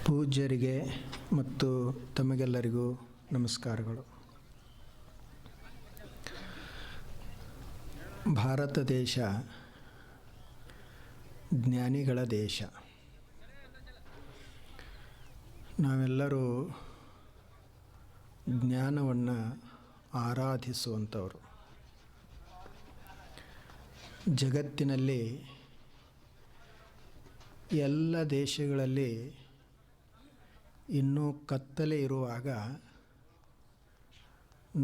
ಪೂಜ್ಯರಿಗೆ ಮತ್ತು ತಮಗೆಲ್ಲರಿಗೂ ನಮಸ್ಕಾರಗಳು. ಭಾರತ ದೇಶ ಜ್ಞಾನಿಗಳ ದೇಶ. ನಾವೆಲ್ಲರೂ ಜ್ಞಾನವನ್ನು ಆರಾಧಿಸುವಂಥವರು. ಜಗತ್ತಿನಲ್ಲಿ ಎಲ್ಲ ದೇಶಗಳಲ್ಲಿ ಇನ್ನೂ ಕತ್ತಲೆ ಇರುವಾಗ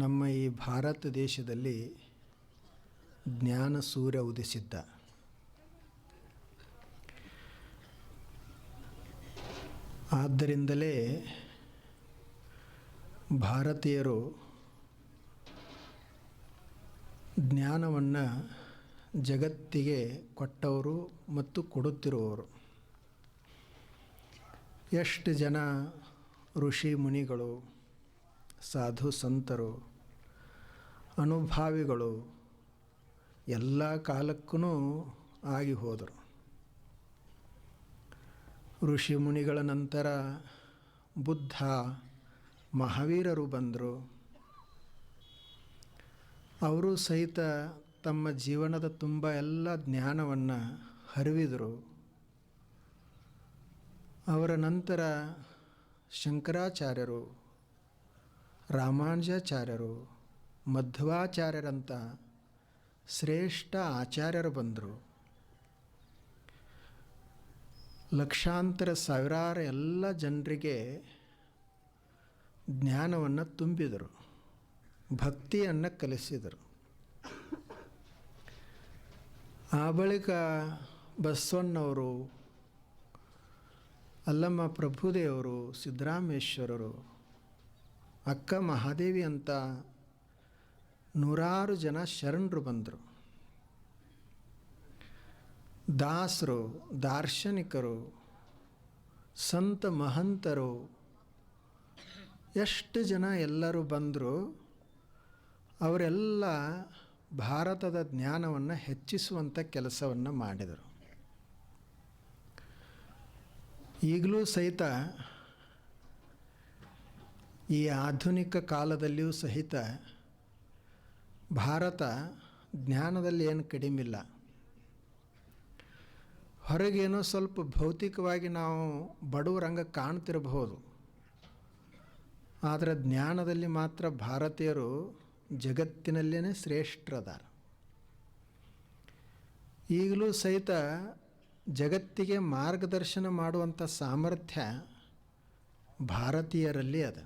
ನಮ್ಮ ಈ ಭಾರತ ದೇಶದಲ್ಲಿ ಜ್ಞಾನ ಸೂರ್ಯ ಉದಿಸಿದ್ದ. ಆದ್ದರಿಂದಲೇ ಭಾರತೀಯರು ಜ್ಞಾನವನ್ನು ಜಗತ್ತಿಗೆ ಕೊಟ್ಟವರು ಮತ್ತು ಕೊಡುತ್ತಿರುವವರು. ಎಷ್ಟು ಜನ ಋಷಿ ಮುನಿಗಳು, ಸಾಧು ಸಂತರು, ಅನುಭಾವಿಗಳು ಎಲ್ಲ ಕಾಲಕ್ಕೂ ಆಗಿ ಹೋದರು. ಋಷಿ ಮುನಿಗಳ ನಂತರ ಬುದ್ಧ, ಮಹಾವೀರರು ಬಂದರು. ಅವರು ಸಹಿತ ತಮ್ಮ ಜೀವನದ ತುಂಬ ಎಲ್ಲ ಜ್ಞಾನವನ್ನು ಹರಿವಿದರು. ಅವರ ನಂತರ ಶಂಕರಾಚಾರ್ಯರು, ರಾಮಾನುಜಾಚಾರ್ಯರು, ಮಧ್ವಾಚಾರ್ಯರಂಥ ಶ್ರೇಷ್ಠ ಆಚಾರ್ಯರು ಬಂದರು. ಲಕ್ಷಾಂತರ ಸಾವಿರಾರು ಎಲ್ಲ ಜನರಿಗೆ ಜ್ಞಾನವನ್ನು ತುಂಬಿದರು, ಭಕ್ತಿಯನ್ನು ಕಲಿಸಿದರು. ಆ ಬಳಿಕ ಬಸವಣ್ಣವರು, ಅಲ್ಲಮ್ಮ ಪ್ರಭುದೇವರು, ಸಿದ್ದರಾಮೇಶ್ವರರು, ಅಕ್ಕ ಮಹಾದೇವಿ ಅಂತ ನೂರಾರು ಜನ ಶರಣರು ಬಂದರು. ದಾಸರು, ದಾರ್ಶನಿಕರು, ಸಂತ ಮಹಂತರು ಎಷ್ಟು ಜನ ಎಲ್ಲರೂ ಬಂದರು. ಅವರೆಲ್ಲ ಭಾರತದ ಜ್ಞಾನವನ್ನು ಹೆಚ್ಚಿಸುವಂಥ ಕೆಲಸವನ್ನು ಮಾಡಿದರು. ಈಗಲೂ ಸಹಿತ ಈ ಆಧುನಿಕ ಕಾಲದಲ್ಲಿಯೂ ಸಹಿತ ಭಾರತ ಜ್ಞಾನದಲ್ಲಿ ಏನು ಕಡಿಮಿಲ್ಲ. ಹೊರಗೇನೋ ಸ್ವಲ್ಪ ಭೌತಿಕವಾಗಿ ನಾವು ಬಡವರಂಗ ಕಾಣ್ತಿರಬಹುದು, ಆದರೆ ಜ್ಞಾನದಲ್ಲಿ ಮಾತ್ರ ಭಾರತೀಯರು ಜಗತ್ತಿನಲ್ಲೇ ಶ್ರೇಷ್ಠರದಾರ. ಈಗಲೂ ಸಹಿತ ಜಗತ್ತಿಗೆ ಮಾರ್ಗದರ್ಶನ ಮಾಡುವಂಥ ಸಾಮರ್ಥ್ಯ ಭಾರತೀಯರಲ್ಲಿ ಅದ.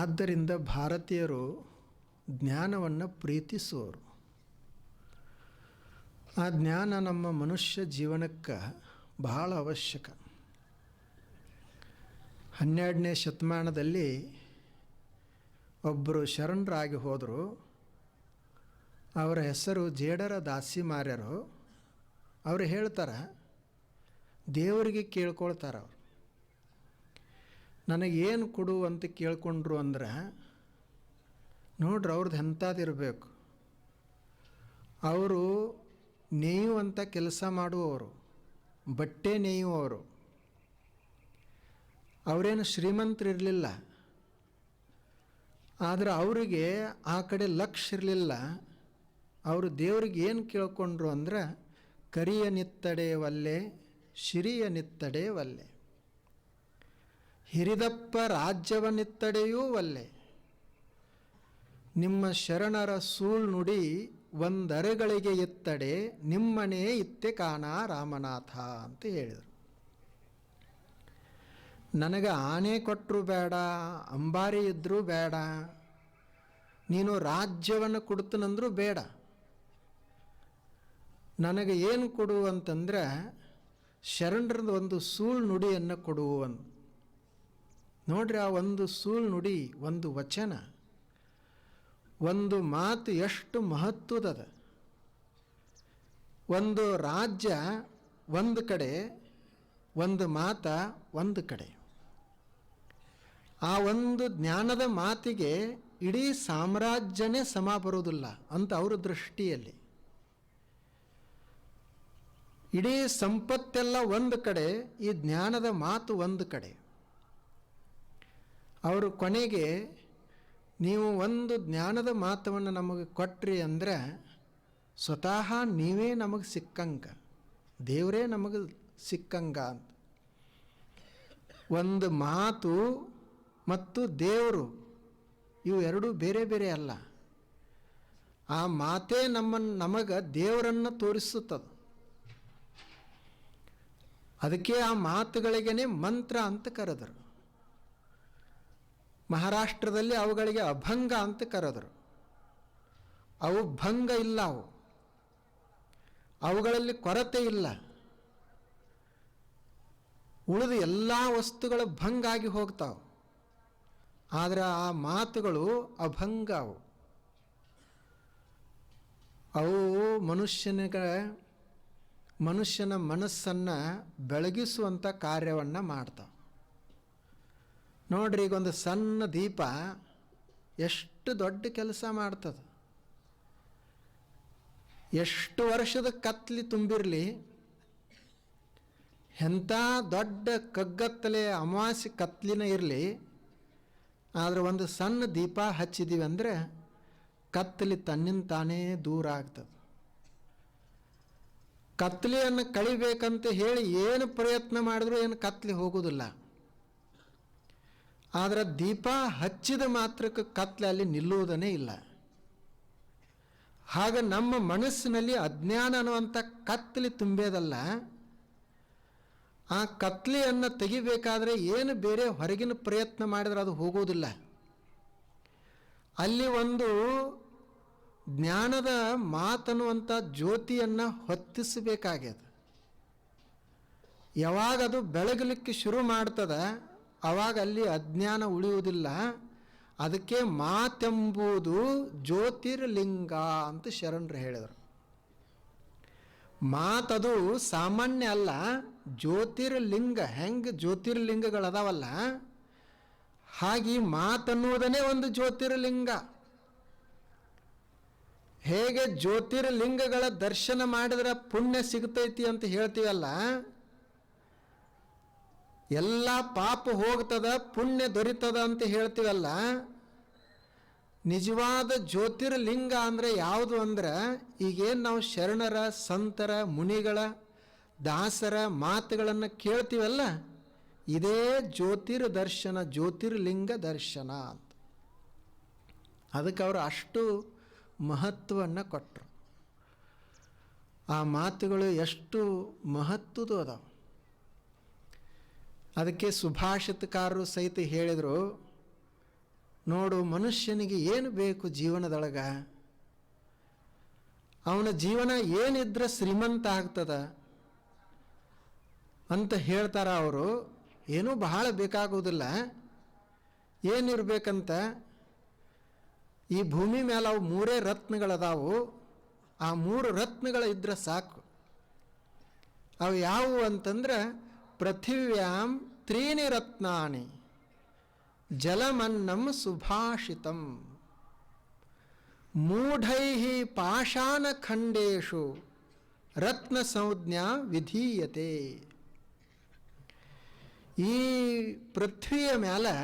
ಆದ್ದರಿಂದ ಭಾರತೀಯರು ಜ್ಞಾನವನ್ನು ಪ್ರೀತಿಸುವರು. ಆ ಜ್ಞಾನ ನಮ್ಮ ಮನುಷ್ಯ ಜೀವನಕ್ಕೆ ಬಹಳ ಅವಶ್ಯಕ. 12ನೇ ಶತಮಾನದಲ್ಲಿ ಒಬ್ಬರು ಶರಣರಾಗಿ ಹೋದರು. ಅವರ ಹೆಸರು ಜೇಡರ ದಾಸಿಮಾರ್ಯರು. ಅವರು ಹೇಳ್ತಾರೆ, ದೇವರಿಗೆ ಕೇಳ್ಕೊಳ್ತಾರೆ. ಅವರು ನನಗೇನು ಕೊಡು ಅಂತ ಕೇಳ್ಕೊಂಡ್ರು ಅಂದ್ರೆ, ನೋಡ್ರಿ ಅವ್ರದ್ದು ಎಂಥದ್ದಿರಬೇಕು. ಅವರು ನೇಯುವಂಥ ಕೆಲಸ ಮಾಡುವವರು, ಬಟ್ಟೆ ನೇಯುವವರು. ಅವರೇನು ಶ್ರೀಮಂತರಿರಲಿಲ್ಲ, ಆದರೆ ಅವರಿಗೆ ಆ ಕಡೆ ಲಕ್ಷ್ಯ ಇರಲಿಲ್ಲ. ಅವರು ದೇವ್ರಿಗೆ ಏನು ಕೇಳ್ಕೊಂಡ್ರು ಅಂದ್ರೆ, ಕರಿಯ ನಿತ್ತಡೆ ವಲ್ಲೆ, ಶಿರಿಯ ನಿತ್ತಡೆ ವಲ್ಲೆ, ಹಿರಿದಪ್ಪ ರಾಜ್ಯವನ್ನಿತ್ತಡೆಯೂ ವಲ್ಲೆ, ನಿಮ್ಮ ಶರಣರ ಸೂಳ್ ನುಡಿ ಒಂದರೆಗಳಿಗೆ ಎತ್ತಡೆ, ನಿಮ್ಮನೇ ಇತ್ತೆ ಕಾಣ ರಾಮನಾಥ ಅಂತ ಹೇಳಿದರು. ನನಗೆ ಆನೆ ಕೊಟ್ಟರು ಬೇಡ, ಅಂಬಾರಿ ಇದ್ದರೂ ಬೇಡ, ನೀನು ರಾಜ್ಯವನ್ನು ಕೊಡ್ತನಂದ್ರೂ ಬೇಡ. ನನಗೆ ಏನು ಕೊಡು ಅಂತಂದರೆ ಶರಣರದ ಒಂದು ಸೂಳ್ ನುಡಿಯನ್ನು ಕೊಡುವ. ನೋಡ್ರಿ, ಆ ಒಂದು ಸೂಳ್ ನುಡಿ, ಒಂದು ವಚನ, ಒಂದು ಮಾತು ಎಷ್ಟು ಮಹತ್ವದದ. ಒಂದು ರಾಜ್ಯ ಒಂದು ಕಡೆ, ಒಂದು ಮಾತ ಒಂದು ಕಡೆ. ಆ ಒಂದು ಜ್ಞಾನದ ಮಾತಿಗೆ ಇಡೀ ಸಾಮ್ರಾಜ್ಯನೇ ಸಮ ಬರುವುದಿಲ್ಲ ಅಂತ ಅವರ ದೃಷ್ಟಿಯಲ್ಲಿ. ಇಡೀ ಸಂಪತ್ತೆಲ್ಲ ಒಂದು ಕಡೆ, ಈ ಜ್ಞಾನದ ಮಾತು ಒಂದು ಕಡೆ. ಅವರು ಕೊನೆಗೆ ನೀವು ಒಂದು ಜ್ಞಾನದ ಮಾತವನ್ನು ನಮಗೆ ಕೊಟ್ರಿ ಅಂದರೆ ಸ್ವತಃ ನೀವೇ ನಮಗೆ ಸಿಕ್ಕಂಗ, ದೇವರೇ ನಮಗೆ ಸಿಕ್ಕಂಗ ಅಂತ. ಒಂದು ಮಾತು ಮತ್ತು ದೇವರು ಇವು ಎರಡೂ ಬೇರೆ ಬೇರೆ ಅಲ್ಲ. ಆ ಮಾತೇ ನಮಗೆ ದೇವರನ್ನು ತೋರಿಸುತ್ತದೆ. ಅದಕ್ಕೆ ಆ ಮಾತುಗಳಿಗೇ ಮಂತ್ರ ಅಂತ ಕರೆದರು. ಮಹಾರಾಷ್ಟ್ರದಲ್ಲಿ ಅವುಗಳಿಗೆ ಅಭಂಗ ಅಂತ ಕರೆದರು. ಅವು ಭಂಗ ಇಲ್ಲ, ಅವುಗಳಲ್ಲಿ ಕೊರತೆ ಇಲ್ಲ. ಉಳಿದ ಎಲ್ಲ ವಸ್ತುಗಳು ಭಂಗ ಆಗಿ ಹೋಗ್ತಾವೆ, ಆದರೆ ಆ ಮಾತುಗಳು ಅಭಂಗ. ಅವು ಮನುಷ್ಯನ ಮನಸ್ಸನ್ನು ಬೆಳಗಿಸುವಂಥ ಕಾರ್ಯವನ್ನು ಮಾಡ್ತಾವೆ. ನೋಡ್ರಿ, ಈಗೊಂದು ಸಣ್ಣ ದೀಪ ಎಷ್ಟು ದೊಡ್ಡ ಕೆಲಸ ಮಾಡ್ತದೆ. ಎಷ್ಟು ವರ್ಷದ ಕತ್ಲಿ ತುಂಬಿರಲಿ, ಎಂಥ ದೊಡ್ಡ ಕಗ್ಗತ್ತಲೆ ಅಮಾವಾಸ್ಯೆ ಕತ್ಲಿನ ಇರಲಿ, ಆದರೆ ಒಂದು ಸಣ್ಣ ದೀಪ ಹಚ್ಚಿದ್ದೀವಿ ಅಂದರೆ ಕತ್ತಲಿ ತನ್ನಿಂದ ತಾನೇ ದೂರ ಆಗ್ತದೆ. ಕತ್ತಲೆಯನ್ನು ಕಳಿಬೇಕಂತ ಹೇಳಿ ಏನು ಪ್ರಯತ್ನ ಮಾಡಿದ್ರೂ ಏನು ಕತ್ತಲೆ ಹೋಗೋದಿಲ್ಲ. ಆದರೆ ದೀಪ ಹಚ್ಚಿದ ಮಾತ್ರಕ್ಕೆ ಕತ್ತಲೆ ಅಲ್ಲಿ ನಿಲ್ಲುವುದನ್ನೇ ಇಲ್ಲ. ಹಾಗೆ ನಮ್ಮ ಮನಸ್ಸಿನಲ್ಲಿ ಅಜ್ಞಾನ ಅನ್ನುವಂಥ ಕತ್ತಲೆ ತುಂಬೇದಲ್ಲ, ಆ ಕತ್ತಲೆಯನ್ನು ತೆಗಿಬೇಕಾದ್ರೆ ಏನು ಬೇರೆ ಹೊರಗಿನ ಪ್ರಯತ್ನ ಮಾಡಿದ್ರೆ ಅದು ಹೋಗೋದಿಲ್ಲ. ಅಲ್ಲಿ ಒಂದು ಜ್ಞಾನದ ಮಾತನ್ನುವಂಥ ಜ್ಯೋತಿಯನ್ನು ಹೊತ್ತಿಸಬೇಕಾಗ್ಯದ. ಯಾವಾಗ ಅದು ಬೆಳಗಲಿಕ್ಕೆ ಶುರು ಮಾಡ್ತದೆ ಆವಾಗ ಅಲ್ಲಿ ಅಜ್ಞಾನ ಉಳಿಯುವುದಿಲ್ಲ. ಅದಕ್ಕೆ ಮಾತೆಂಬುದು ಜ್ಯೋತಿರ್ಲಿಂಗ ಅಂತ ಶರಣರು ಹೇಳಿದರು. ಮಾತದು ಸಾಮಾನ್ಯ ಅಲ್ಲ, ಜ್ಯೋತಿರ್ಲಿಂಗ. ಹೆಂಗೆ ಜ್ಯೋತಿರ್ಲಿಂಗಗಳದಾವಲ್ಲ, ಹಾಗೆ ಮಾತನ್ನುವುದನ್ನೇ ಒಂದು ಜ್ಯೋತಿರ್ಲಿಂಗ. ಹೇಗೆ ಜ್ಯೋತಿರ್ಲಿಂಗಗಳ ದರ್ಶನ ಮಾಡಿದ್ರೆ ಪುಣ್ಯ ಸಿಗ್ತೈತಿ ಅಂತ ಹೇಳ್ತೀವಲ್ಲ, ಎಲ್ಲ ಪಾಪ ಹೋಗ್ತದ ಪುಣ್ಯ ದೊರೀತದ ಅಂತ ಹೇಳ್ತೀವಲ್ಲ, ನಿಜವಾದ ಜ್ಯೋತಿರ್ಲಿಂಗ ಅಂದರೆ ಯಾವುದು ಅಂದ್ರೆ ಈಗೇನು ನಾವು ಶರಣರ, ಸಂತರ, ಮುನಿಗಳ, ದಾಸರ ಮಾತುಗಳನ್ನು ಕೇಳ್ತೀವಲ್ಲ, ಇದೇ ಜ್ಯೋತಿರ್ದರ್ಶನ, ಜ್ಯೋತಿರ್ಲಿಂಗ ದರ್ಶನ ಅಂತ. ಅದಕ್ಕೆ ಅವರು ಅಷ್ಟು ಮಹತ್ವವನ್ನು ಕೊಟ್ಟರು. ಆ ಮಾತುಗಳು ಎಷ್ಟು ಮಹತ್ವದ ಅದಾವ. ಅದಕ್ಕೆ ಸುಭಾಷಿತಕಾರರು ಸಹಿತ ಹೇಳಿದರು, ನೋಡು ಮನುಷ್ಯನಿಗೆ ಏನು ಬೇಕು ಜೀವನದೊಳಗೆ, ಅವನ ಜೀವನ ಏನಿದ್ರೆ ಶ್ರೀಮಂತ ಆಗ್ತದ ಅಂತ ಹೇಳ್ತಾರ ಅವರು. ಏನೂ ಬಹಳ ಬೇಕಾಗುವುದಿಲ್ಲ. ಏನಿರ್ಬೇಕಂತ, ಈ ಭೂಮಿ ಮೇಲೆ ಅವು 3 ರತ್ನಗಳದಾವು. ಆ 3 ರತ್ನಗಳು ಇದ್ರೆ ಸಾಕು. ಅವು ಯಾವುವು ಅಂತಂದ್ರೆ, ಪೃಥಿವ್ಯಾಂ 3 ರತ್ನಾನಿ, ಜಲಮನ್ನಂ ಸುಭಾಷಿತಂ, ಮೂಢೈಃ ಪಾಷಾಣಖಂಡೇಷು ರತ್ನ ಸಂಜ್ಞಾ ವಿಧೀಯತೆ. ಈ ಪೃಥ್ವಿಯ ಮೇಲೆ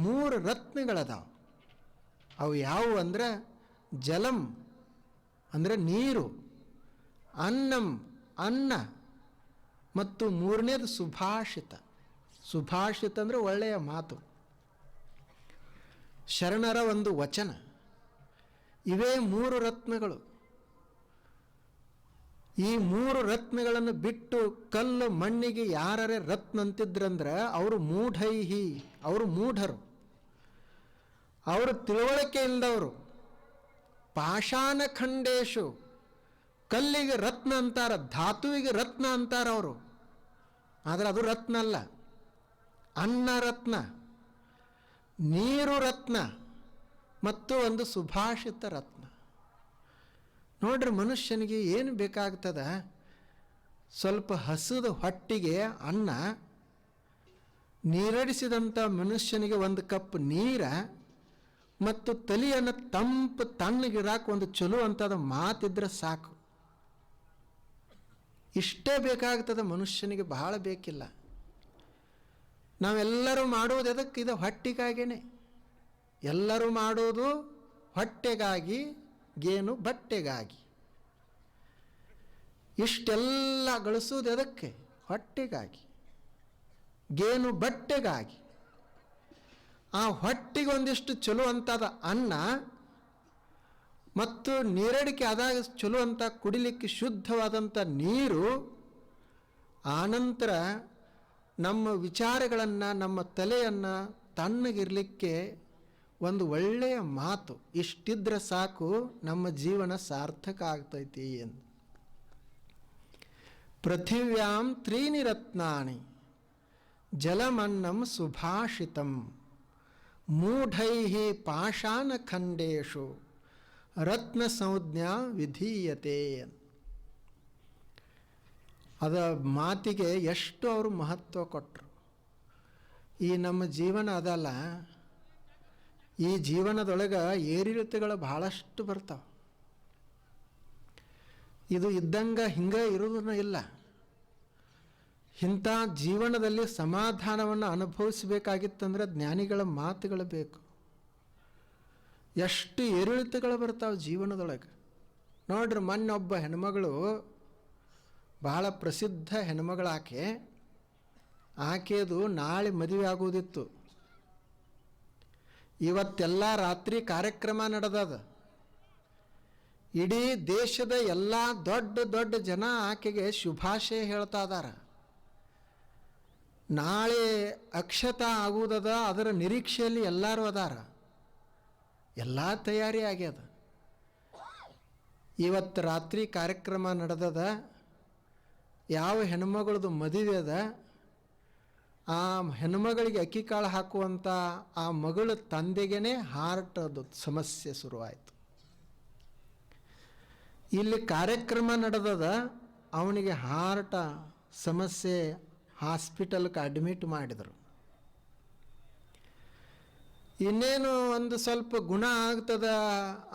3 ರತ್ನಗಳದಾವ. ಅವು ಯಾವುವು ಅಂದ್ರೆ, ಜಲಂ ಅಂದರೆ ನೀರು, ಅನ್ನಂ ಅನ್ನ, ಮತ್ತು 3ನೇದು ಸುಭಾಷಿತ. ಸುಭಾಷಿತ ಅಂದರೆ ಒಳ್ಳೆಯ ಮಾತು, ಶರಣರ ಒಂದು ವಚನ. ಇವೇ 3 ರತ್ನಗಳು. ಈ 3 ರತ್ನಗಳನ್ನು ಬಿಟ್ಟು ಕಲ್ಲು ಮಣ್ಣಿಗೆ ಯಾರೇ ರತ್ನ ಅಂತಿದ್ರಂದ್ರೆ ಅವರು ಮೂಢೈಹಿ, ಅವರು ಮೂಢರು, ಅವರು ತಿಳುವಳಿಕೆ ಇಲ್ಲದವರು. ಪಾಷಾಣಖಂಡೇಶು, ಕಲ್ಲಿಗೆ ರತ್ನ ಅಂತಾರ, ಧಾತುವಿಗೆ ರತ್ನ ಅಂತಾರ ಅವರು, ಆದರೆ ಅದು ರತ್ನ ಅಲ್ಲ. ಅನ್ನ ರತ್ನ, ನೀರು ರತ್ನ, ಮತ್ತು ಒಂದು ಸುಭಾಷಿತ ರತ್ನ. ನೋಡ್ರಿ, ಮನುಷ್ಯನಿಗೆ ಏನು ಬೇಕಾಗ್ತದ? ಸ್ವಲ್ಪ ಹಸಿದ ಹೊಟ್ಟಿಗೆ ಅನ್ನ, ನೀರಡಿಸಿದಂಥ ಮನುಷ್ಯನಿಗೆ ಒಂದು ಕಪ್ ನೀರ, ಮತ್ತು ತಲೆಯನ್ನು ತಣ್ಣಗಿರಾಕ ಒಂದು ಚಲೋ ಅಂತದ ಮಾತಿದ್ರೆ ಸಾಕು. ಇಷ್ಟೇ ಬೇಕಾಗ್ತದೆ ಮನುಷ್ಯನಿಗೆ, ಬಹಳ ಬೇಕಿಲ್ಲ. ನಾವೆಲ್ಲರೂ ಮಾಡೋದು ಎದಕ್ಕೆ? ಇದು ಹೊಟ್ಟೆಗಾಗೇನೆ. ಎಲ್ಲರೂ ಮಾಡೋದು ಹೊಟ್ಟೆಗಾಗಿ, ಗೇನು ಬಟ್ಟೆಗಾಗಿ. ಇಷ್ಟೆಲ್ಲ ಗಳಿಸೋದು ಎದಕ್ಕೆ? ಹೊಟ್ಟೆಗಾಗಿ, ಗೇನು ಬಟ್ಟೆಗಾಗಿ. ಆ ಹೊಟ್ಟೆಗೆ ಒಂದಿಷ್ಟು ಚಲೋ ಅಂತಾದ ಅನ್ನ ಮತ್ತು ನೀರಡಿಕೆ ಆದಾಗ ಚಲೋ ಅಂತ ಕುಡಿಲಿಕ್ಕೆ ಶುದ್ಧವಾದಂಥ ನೀರು, ಆನಂತರ ನಮ್ಮ ವಿಚಾರಗಳನ್ನು, ನಮ್ಮ ತಲೆಯನ್ನು ತಣ್ಣಗಿರಲಿಕ್ಕೆ ಒಂದು ಒಳ್ಳೆಯ ಮಾತು, ಇಷ್ಟಿದ್ರೆ ಸಾಕು ನಮ್ಮ ಜೀವನ ಸಾರ್ಥಕ ಆಗ್ತೈತಿ ಎಂದು. ಪೃಥಿವ್ಯಾಂ ತ್ರೀಣಿ ರತ್ನಾನಿ ಜಲಮನ್ನಂ ಸುಭಾಷಿತಂ ಮೂಢೈಃ ಪಾಷಾಣಖಂಡೇಷು ರತ್ನ ಸಂಜ್ಞಾ ವಿಧೀಯತೆ. ಅದ ಮಾತಿಗೆ ಎಷ್ಟು ಅವರು ಮಹತ್ವ ಕೊಟ್ಟರು. ಈ ನಮ್ಮ ಜೀವನ ಅದಲ್ಲ, ಈ ಜೀವನದೊಳಗೆ ಏರಿಳಿತಗಳು ಬಹಳಷ್ಟು ಬರ್ತಾವೆ. ಇದು ಇದ್ದಂಗೆ ಹಿಂಗೆ ಇರೋದನ್ನ ಇಲ್ಲ. ಇಂಥ ಜೀವನದಲ್ಲಿ ಸಮಾಧಾನವನ್ನು ಅನುಭವಿಸಬೇಕಾಗಿತ್ತಂದ್ರೆ ಜ್ಞಾನಿಗಳ ಮಾತುಗಳು ಬೇಕು. ಎಷ್ಟು ಏರಿಳಿತಗಳು ಬರ್ತಾವೆ ಜೀವನದೊಳಗೆ. ನೋಡ್ರಿ, ಮೊನ್ನೊಬ್ಬ ಹೆಣ್ಮಗಳು, ಬಹಳ ಪ್ರಸಿದ್ಧ ಹೆಣ್ಮಗಳಾಕೆ, ಆಕೆದು ನಾಳೆ ಮದುವೆ ಆಗುವುದಿತ್ತು. ಇವತ್ತೆಲ್ಲ ರಾತ್ರಿ ಕಾರ್ಯಕ್ರಮ ನಡೆದದ. ಇಡೀ ದೇಶದ ಎಲ್ಲ ದೊಡ್ಡ ದೊಡ್ಡ ಜನ ಆಕೆಗೆ ಶುಭಾಶಯ ಹೇಳ್ತಾ ಇದ್ದಾರೆ. ನಾಳೆ ಅಕ್ಷತಾ ಆಗುವುದದ, ಅದರ ನಿರೀಕ್ಷೆಯಲ್ಲಿ ಎಲ್ಲರೂ ಅದಾರ. ಎಲ್ಲ ತಯಾರಿ ಆಗ್ಯದ. ಇವತ್ತು ರಾತ್ರಿ ಕಾರ್ಯಕ್ರಮ ನಡೆದದ. ಯಾವ ಹೆಣ್ಮಗಳದು ಮದುವೆ ಅದ, ಆ ಹೆಣ್ಮಗಳಿಗೆ ಅಕ್ಕಿ ಕಾಳು ಹಾಕುವಂಥ ಆ ಮಗಳ ತಂದೆಗೇ ಹಾರ್ಟದು ಸಮಸ್ಯೆ ಶುರುವಾಯಿತು. ಇಲ್ಲಿ ಕಾರ್ಯಕ್ರಮ ನಡೆದದ, ಅವನಿಗೆ ಹಾರ್ಟ ಸಮಸ್ಯೆ, ಹಾಸ್ಪಿಟಲ್ಗೆ ಅಡ್ಮಿಟ್ ಮಾಡಿದರು. ಇನ್ನೇನು ಒಂದು ಸ್ವಲ್ಪ ಗುಣ ಆಗ್ತದ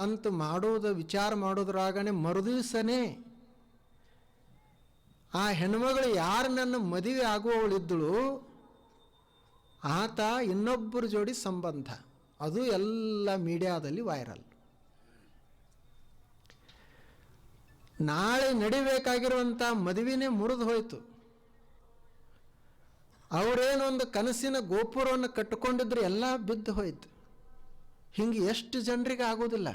ಅಂತ ಮಾಡೋದು ವಿಚಾರ ಮಾಡೋದ್ರಾಗನೇ ಮರುದಿವಸನೇ ಆ ಹೆಣ್ಮಗಳು ಯಾರು ನನ್ನ ಮದುವೆ ಆಗುವವಳಿದ್ದಳು, ಆತ ಇನ್ನೊಬ್ಬರ ಜೋಡಿ ಸಂಬಂಧ, ಅದು ಎಲ್ಲ ಮೀಡಿಯಾದಲ್ಲಿ ವೈರಲ್. ನಾಳೆ ನಡಿಬೇಕಾಗಿರುವಂಥ ಮದುವೆನೇ ಮುರಿದು ಹೋಯಿತು. ಅವರೇನೊಂದು ಕನಸಿನ ಗೋಪುರವನ್ನು ಕಟ್ಟಿಕೊಂಡಿದ್ರು, ಎಲ್ಲ ಬಿದ್ದು ಹೋಯ್ತು. ಹಿಂಗೆ ಎಷ್ಟು ಜನರಿಗೆ ಆಗೋದಿಲ್ಲ.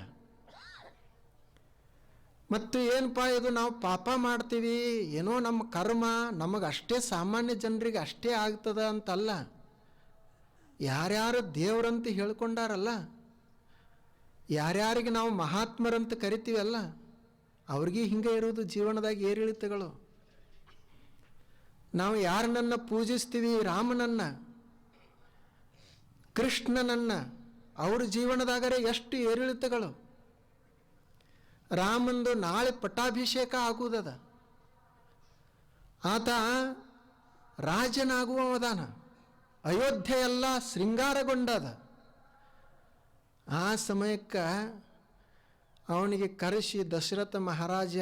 ಮತ್ತು ಏನಪ್ಪ ಇದು, ನಾವು ಪಾಪ ಮಾಡ್ತೀವಿ, ಏನೋ ನಮ್ಮ ಕರ್ಮ, ನಮಗಷ್ಟೇ ಸಾಮಾನ್ಯ ಜನರಿಗೆ ಅಷ್ಟೇ ಆಗ್ತದ ಅಂತಲ್ಲ. ಯಾರ್ಯಾರು ದೇವರಂತ ಹೇಳ್ಕೊಂಡಾರಲ್ಲ, ಯಾರ್ಯಾರಿಗೆ ನಾವು ಮಹಾತ್ಮರಂತ ಕರಿತೀವಲ್ಲ, ಅವ್ರಿಗೆ ಹಿಂಗೆ ಇರೋದು ಜೀವನದಾಗ ಏರಿಳಿತಗಳು. ನಾವು ಯಾರನ್ನ ಪೂಜಿಸ್ತೀವಿ, ರಾಮನನ್ನ, ಕೃಷ್ಣನನ್ನ, ಅವ್ರ ಜೀವನದಾಗರೆ ಎಷ್ಟು ಏರಿಳಿತಗಳು. ರಾಮಂದು ನಾಳೆ ಪಟ್ಟಾಭಿಷೇಕ ಆಗುವುದದ. ಆತ ರಾಜನಾಗುವವದಾನ. ಅಯೋಧ್ಯೆ ಎಲ್ಲ ಶೃಂಗಾರಗೊಂಡದ. ಆ ಸಮಯಕ್ಕೆ ಅವನಿಗೆ ಕರೆಸಿ ದಶರಥ ಮಹಾರಾಜ,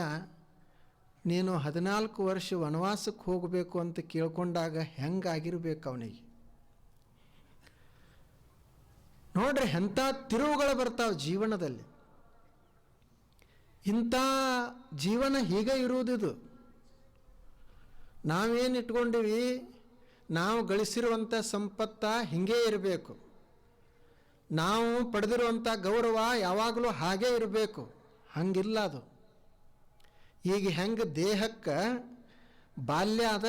ನೀನು 14 ವರ್ಷ ವನವಾಸಕ್ಕೆ ಹೋಗಬೇಕು ಅಂತ ಕೇಳ್ಕೊಂಡಾಗ ಹೆಂಗಾಗಿರ್ಬೇಕು ಅವನಿಗೆ. ನೋಡ್ರಿ, ಎಂಥ ತಿರುವುಗಳು ಬರ್ತಾವೆ ಜೀವನದಲ್ಲಿ. ಇಂಥ ಜೀವನ ಹೀಗೆ ಇರುವುದಿದು. ನಾವೇನು ಇಟ್ಕೊಂಡಿವಿ, ನಾವು ಗಳಿಸಿರುವಂಥ ಸಂಪತ್ತ ಹಿಂಗೇ ಇರಬೇಕು, ನಾವು ಪಡೆದಿರುವಂಥ ಗೌರವ ಯಾವಾಗಲೂ ಹಾಗೇ ಇರಬೇಕು. ಹಂಗಿಲ್ಲ ಅದು. ಈಗ ಹೆಂಗೆ ದೇಹಕ್ಕೆ ಬಾಲ್ಯ ಅದ,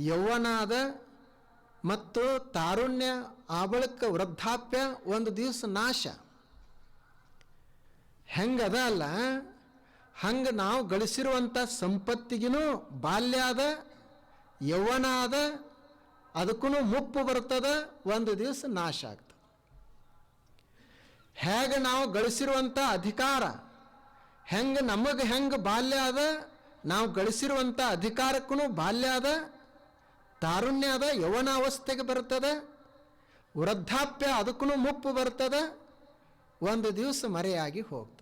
ಯೌವನ ಅದ ಮತ್ತು ತಾರುಣ್ಯ ಆ ಬಳಿಕ ವೃದ್ಧಾಪ್ಯ, ಒಂದು ದಿವಸ ನಾಶ. ಹೆಂಗದ ಅಲ್ಲ, ಹಂಗೆ ನಾವು ಗಳಿಸಿರುವಂಥ ಸಂಪತ್ತಿಗೂ ಬಾಲ್ಯ ಅದ, ಯೌವನ ಅದ, ಅದಕ್ಕೂ ಮುಪ್ಪು ಬರ್ತದೆ, ಒಂದು ದಿವಸ ನಾಶ ಆಗ್ತದೆ. ಹೇಗೆ ನಾವು ಗಳಿಸಿರುವಂಥ ಅಧಿಕಾರ, ಹೆಂಗೆ ನಮಗೆ ಹೆಂಗೆ ಬಾಲ್ಯ ಅದ, ನಾವು ಗಳಿಸಿರುವಂಥ ಅಧಿಕಾರಕ್ಕೂ ಬಾಲ್ಯ ಅದ, ತಾರುಣ್ಯ ಅದ, ಯೌವನಾವಸ್ಥೆಗೆ ಬರ್ತದೆ, ವೃದ್ಧಾಪ್ಯ ಅದಕ್ಕೂ ಮುಪ್ಪು ಬರ್ತದೆ, ಒಂದು ದಿವಸ ಮರೆಯಾಗಿ ಹೋಗ್ತದೆ.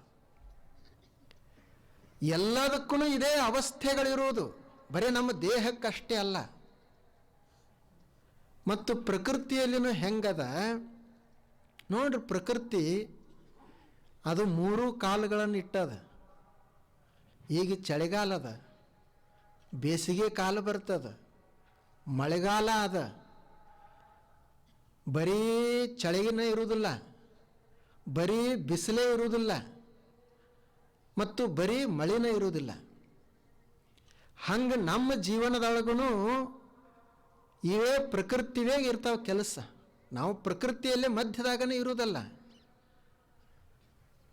ಎಲ್ಲದಕ್ಕೂ ಇದೇ ಅವಸ್ಥೆಗಳಿರುವುದು. ಬರೀ ನಮ್ಮ ದೇಹಕ್ಕಷ್ಟೇ ಅಲ್ಲ. ಮತ್ತು ಪ್ರಕೃತಿಯಲ್ಲಿನೂ ಹೆಂಗದ ನೋಡ್ರಿ, ಪ್ರಕೃತಿ ಅದು 3 ಕಾಲಗಳನ್ನು ಇಟ್ಟದ. ಈಗ ಚಳಿಗಾಲ ಅದ, ಬೇಸಿಗೆ ಕಾಲ ಬರ್ತದ, ಮಳೆಗಾಲ ಅದ. ಬರೀ ಚಳಿಗಿನ ಇರುವುದಿಲ್ಲ, ಬರೀ ಬಿಸಿಲೇ ಇರುವುದಿಲ್ಲ, ಮತ್ತು ಬರೀ ಮಳೆನ ಇರುವುದಿಲ್ಲ. ಹಂಗೆ ನಮ್ಮ ಜೀವನದೊಳಗೂ ಇವೇ ಪ್ರಕೃತಿವೇ ಇರ್ತಾವೆ ಕೆಲಸ. ನಾವು ಪ್ರಕೃತಿಯಲ್ಲೇ ಮಧ್ಯದಾಗನೇ ಇರುವುದಲ್ಲ.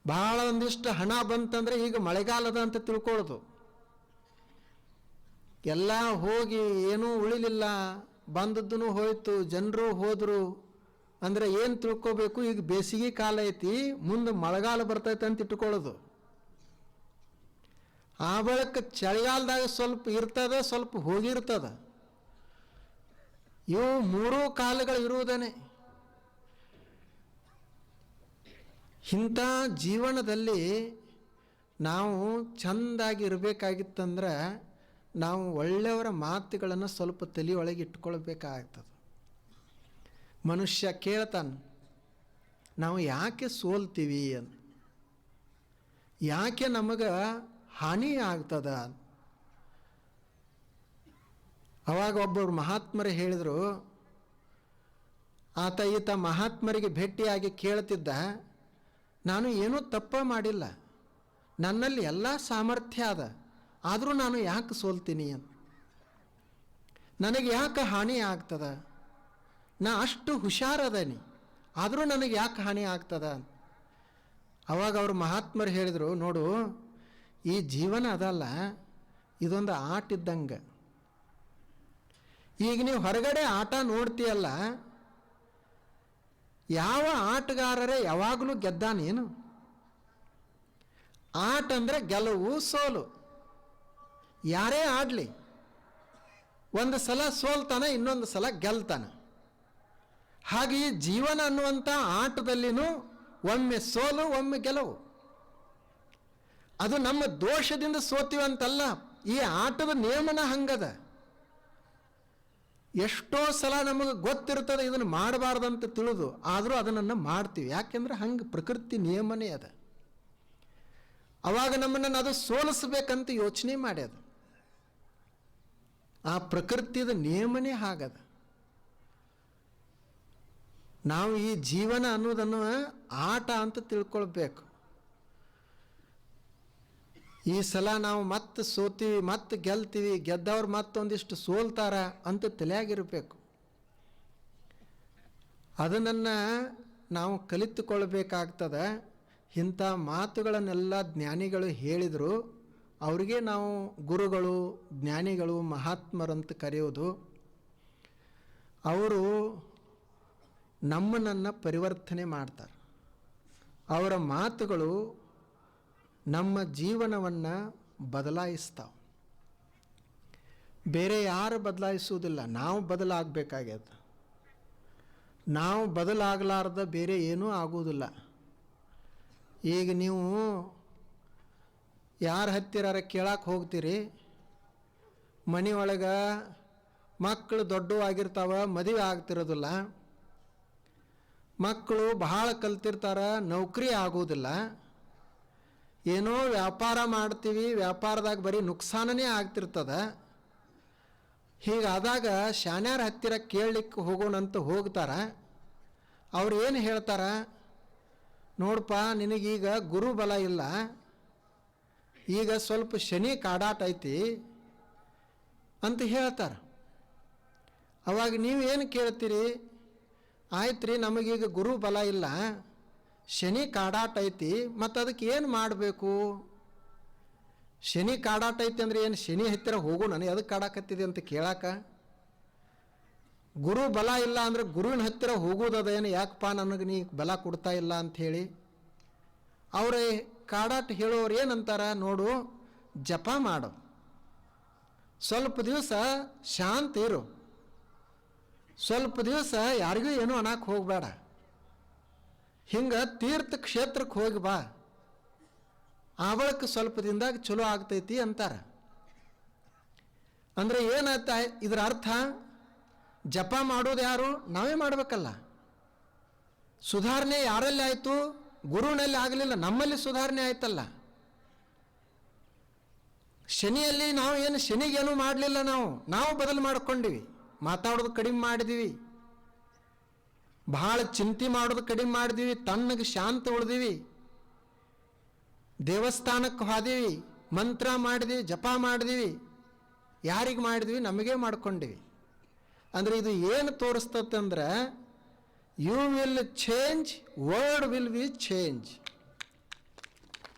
ಭಾಳ ಒಂದಿಷ್ಟು ಹಣ ಬಂತಂದರೆ ಈಗ ಮಳೆಗಾಲದ ಅಂತ ತಿಳ್ಕೊಳ್ಳೋದು. ಎಲ್ಲ ಹೋಗಿ ಏನೂ ಉಳಿಲಿಲ್ಲ, ಬಂದದ್ದು ಹೋಯ್ತು, ಜನರು ಹೋದರು ಅಂದರೆ ಏನು ತಿಳ್ಕೋಬೇಕು, ಈಗ ಬೇಸಿಗೆ ಕಾಲ ಐತಿ, ಮುಂದೆ ಮಳೆಗಾಲ ಬರ್ತೈತೆ ಅಂತ ಇಟ್ಕೊಳ್ಳೋದು. ಆ ಬಳಿಕ ಚಳಿಗಾಲದಾಗ ಸ್ವಲ್ಪ ಇರ್ತದ, ಸ್ವಲ್ಪ ಹೋಗಿರ್ತದ. ಇವು 3 ಕಾಲಗಳು ಇರುವುದೇನೆ. ಇಂಥ ಜೀವನದಲ್ಲಿ ನಾವು ಚೆಂದಾಗಿ ಇರಬೇಕಾಗಿತ್ತಂದ್ರೆ ನಾವು ಒಳ್ಳೆಯವರ ಮಾತುಗಳನ್ನು ಸ್ವಲ್ಪ ತಲೆಯೊಳಗೆ ಇಟ್ಕೊಳ್ಬೇಕಾಗ್ತದೆ. ಮನುಷ್ಯ ಕೇಳ್ತಾನೆ, ನಾವು ಯಾಕೆ ಸೋಲ್ತೀವಿ ಅಂತ, ಯಾಕೆ ನಮಗೆ ಹಾನಿ ಆಗ್ತದ. ಅವಾಗ ಒಬ್ಬರು ಮಹಾತ್ಮರು ಹೇಳಿದರು, ಆತ ಈತ ಮಹಾತ್ಮರಿಗೆ ಭೇಟಿಯಾಗಿ ಕೇಳ್ತಿದ್ದ, ನಾನು ಏನೂ ತಪ್ಪ ಮಾಡಿಲ್ಲ, ನನ್ನಲ್ಲಿ ಎಲ್ಲ ಸಾಮರ್ಥ್ಯ ಅದ, ಆದರೂ ನಾನು ಯಾಕೆ ಸೋಲ್ತೀನಿ ಅಂತ, ನನಗೆ ಯಾಕೆ ಹಾನಿ ಆಗ್ತದ, ನಾ ಅಷ್ಟು ಹುಷಾರದನಿ, ಆದರೂ ನನಗೆ ಯಾಕೆ ಹಾನಿ ಆಗ್ತದ. ಅವಾಗ ಅವರು ಮಹಾತ್ಮರು ಹೇಳಿದರು, ನೋಡು, ಈ ಜೀವನ ಅದಲ್ಲ, ಇದೊಂದು ಆಟ ಇದ್ದಂಗೆ. ಈಗ ನೀವು ಹೊರಗಡೆ ಆಟ ನೋಡ್ತೀಯಲ್ಲ, ಯಾವ ಆಟಗಾರರೇ ಯಾವಾಗಲೂ ಗೆದ್ದಾನೇನು? ಆಟ ಅಂದರೆ ಗೆಲುವು ಸೋಲು. ಯಾರೇ ಆಡಲಿ, ಒಂದು ಸಲ ಸೋಲ್ತಾನೆ, ಇನ್ನೊಂದು ಸಲ ಗೆಲ್ತಾನೆ. ಹಾಗೆ ಈ ಜೀವನ ಅನ್ನುವಂಥ ಆಟದಲ್ಲಿನೂ ಒಮ್ಮೆ ಸೋಲು, ಒಮ್ಮೆ ಗೆಲುವು. ಅದು ನಮ್ಮ ದೋಷದಿಂದ ಸೋತೀವಂತಲ್ಲ, ಈ ಆಟದ ನಿಯಮನ ಹಂಗದ. ಎಷ್ಟೋ ಸಲ ನಮಗೆ ಗೊತ್ತಿರ್ತದೆ ಇದನ್ನು ಮಾಡಬಾರ್ದಂತ ತಿಳಿದು, ಆದರೂ ಅದನ್ನು ಮಾಡ್ತೀವಿ. ಯಾಕೆಂದ್ರೆ ಹಂಗೆ ಪ್ರಕೃತಿ ನಿಯಮನೇ ಅದ. ಅವಾಗ ನಮ್ಮನ್ನು ಅದು ಸೋಲಿಸ್ಬೇಕಂತ ಯೋಚನೆ ಮಾಡ್ಯದ. ಆ ಪ್ರಕೃತಿಯ ನಿಯಮನೇ ಹಾಗದ. ನಾವು ಈ ಜೀವನ ಅನ್ನೋದನ್ನು ಆಟ ಅಂತ ತಿಳ್ಕೊಳ್ಬೇಕು. ಈ ಸಲ ನಾವು ಮತ್ತೆ ಸೋತೀವಿ, ಮತ್ತೆ ಗೆಲ್ತೀವಿ, ಗೆದ್ದವ್ರು ಮತ್ತೊಂದಿಷ್ಟು ಸೋಲ್ತಾರ ಅಂತ ತಲೆಯಾಗಿರಬೇಕು. ಅದನ್ನು ನಾವು ಕಲಿತುಕೊಳ್ಬೇಕಾಗ್ತದೆ. ಇಂಥ ಮಾತುಗಳನ್ನೆಲ್ಲ ಜ್ಞಾನಿಗಳು ಹೇಳಿದರು. ಅವರಿಗೆ ನಾವು ಗುರುಗಳು, ಜ್ಞಾನಿಗಳು, ಮಹಾತ್ಮರಂತ ಕರೆಯೋದು. ಅವರು ನಮ್ಮನ್ನು ಪರಿವರ್ತನೆ ಮಾಡ್ತಾರೆ. ಅವರ ಮಾತುಗಳು ನಮ್ಮ ಜೀವನವನ್ನು ಬದಲಾಯಿಸ್ತಾವೆ. ಬೇರೆ ಯಾರು ಬದಲಾಯಿಸುವುದಿಲ್ಲ, ನಾವು ಬದಲಾಗಬೇಕಾಗ್ಯದ. ನಾವು ಬದಲಾಗಲಾರ್ದ ಬೇರೆ ಏನೂ ಆಗುವುದಿಲ್ಲ. ಈಗ ನೀವು ಯಾರ ಹತ್ತಿರ ಕೇಳಕ್ಕೆ ಹೋಗ್ತೀರಿ, ಮನೆಯೊಳಗೆ ಮಕ್ಕಳು ದೊಡ್ಡವಾಗಿರ್ತಾವ, ಮದುವೆ ಆಗ್ತಿರೋದಿಲ್ಲ, ಮಕ್ಕಳು ಬಹಳ ಕಲ್ತಿರ್ತಾರೆ, ನೌಕರಿ ಆಗೋದಿಲ್ಲ, ಏನೋ ವ್ಯಾಪಾರ ಮಾಡ್ತೀವಿ, ವ್ಯಾಪಾರದಾಗ ಬರೀ ನುಕ್ಸಾನನೇ ಆಗ್ತಿರ್ತದೆ. ಹೀಗಾದಾಗ ಶಾನ್ಯಾರ ಹತ್ತಿರ ಕೇಳಲಿಕ್ಕೆ ಹೋಗೋಣಂತ ಹೋಗ್ತಾರೆ. ಅವ್ರು ಏನು ಹೇಳ್ತಾರೆ, ನೋಡಪ್ಪ ನಿನಗೀಗ ಗುರುಬಲ ಇಲ್ಲ, ಈಗ ಸ್ವಲ್ಪ ಶನಿ ಕಾಡಾಟ ಐತಿ ಅಂತ ಹೇಳ್ತಾರೆ. ಅವಾಗ ನೀವು ಏನು ಕೇಳ್ತೀರಿ, ಆಯ್ತು ರೀ ನಮಗೀಗ ಗುರು ಬಲ ಇಲ್ಲ, ಶನಿ ಕಾಡಾಟ ಐತಿ, ಮತ್ತು ಅದಕ್ಕೆ ಏನು ಮಾಡಬೇಕು? ಶನಿ ಕಾಡಾಟ ಐತಿ ಅಂದರೆ ಏನು ಶನಿ ಹತ್ತಿರ ಹೋಗು, ನನಗೆ ಅದಕ್ಕೆ ಕಾಡಾಕತ್ತಿದೆ ಅಂತ ಕೇಳಾಕ? ಗುರು ಬಲ ಇಲ್ಲ ಅಂದರೆ ಗುರುವಿನ ಹತ್ತಿರ ಹೋಗೋದದೇನು, ಯಾಕಪ್ಪ ನನಗೆ ನೀ ಬಲ ಕೊಡ್ತಾ ಇಲ್ಲ ಅಂಥೇಳಿ ಅವರೇ ಕಾಡಾಟ ಹೇಳೋರು ಏನಂತಾರ, ನೋಡು ಜಪ ಮಾಡು, ಸ್ವಲ್ಪ ದಿವಸ ಶಾಂತಿ ಇರು, ಸ್ವಲ್ಪ ದಿವಸ ಯಾರಿಗೂ ಏನೂ ಅನ್ನಕ್ಕೆ ಹೋಗಬೇಡ, ಹಿಂಗೆ ತೀರ್ಥ ಕ್ಷೇತ್ರಕ್ಕೆ ಹೋಗಿ ಬಾ, ಆ ಬಳಿಕ ಸ್ವಲ್ಪ ದಿನದಾಗ ಚಲೋ ಆಗ್ತೈತಿ ಅಂತಾರೆ. ಅಂದರೆ ಏನಾಯ್ತ ಇದರ ಅರ್ಥ? ಜಪ ಮಾಡೋದು ಯಾರು? ನಾವೇ ಮಾಡಬೇಕಲ್ಲ. ಸುಧಾರಣೆ ಯಾರಲ್ಲಿ ಆಯಿತು? ಗುರುನಲ್ಲಿ ಆಗಲಿಲ್ಲ, ನಮ್ಮಲ್ಲಿ ಸುಧಾರಣೆ ಆಯ್ತಲ್ಲ. ಶನಿಯಲ್ಲಿ ನಾವು ಏನು ಶನಿಗೇನು ಮಾಡಲಿಲ್ಲ, ನಾವು ಬದಲು ಮಾಡ್ಕೊಂಡಿವಿ. ಮಾತಾಡೋದು ಕಡಿಮೆ ಮಾಡಿದೀವಿ, ಭಾಳ ಚಿಂತೆ ಮಾಡೋದು ಕಡಿಮೆ ಮಾಡಿದೀವಿ, ತಣ್ಣಗೆ ಶಾಂತ ಉಳಿದೀವಿ, ದೇವಸ್ಥಾನಕ್ಕೆ ಹೋದೀವಿ, ಮಂತ್ರ ಮಾಡಿದೀವಿ, ಜಪ ಮಾಡಿದೀವಿ. ಯಾರಿಗೆ ಮಾಡಿದ್ವಿ? ನಮಗೇ ಮಾಡ್ಕೊಂಡಿವಿ. ಅಂದರೆ ಇದು ಏನು ತೋರಿಸ್ತಂದ್ರೆ, you will change, world will be change.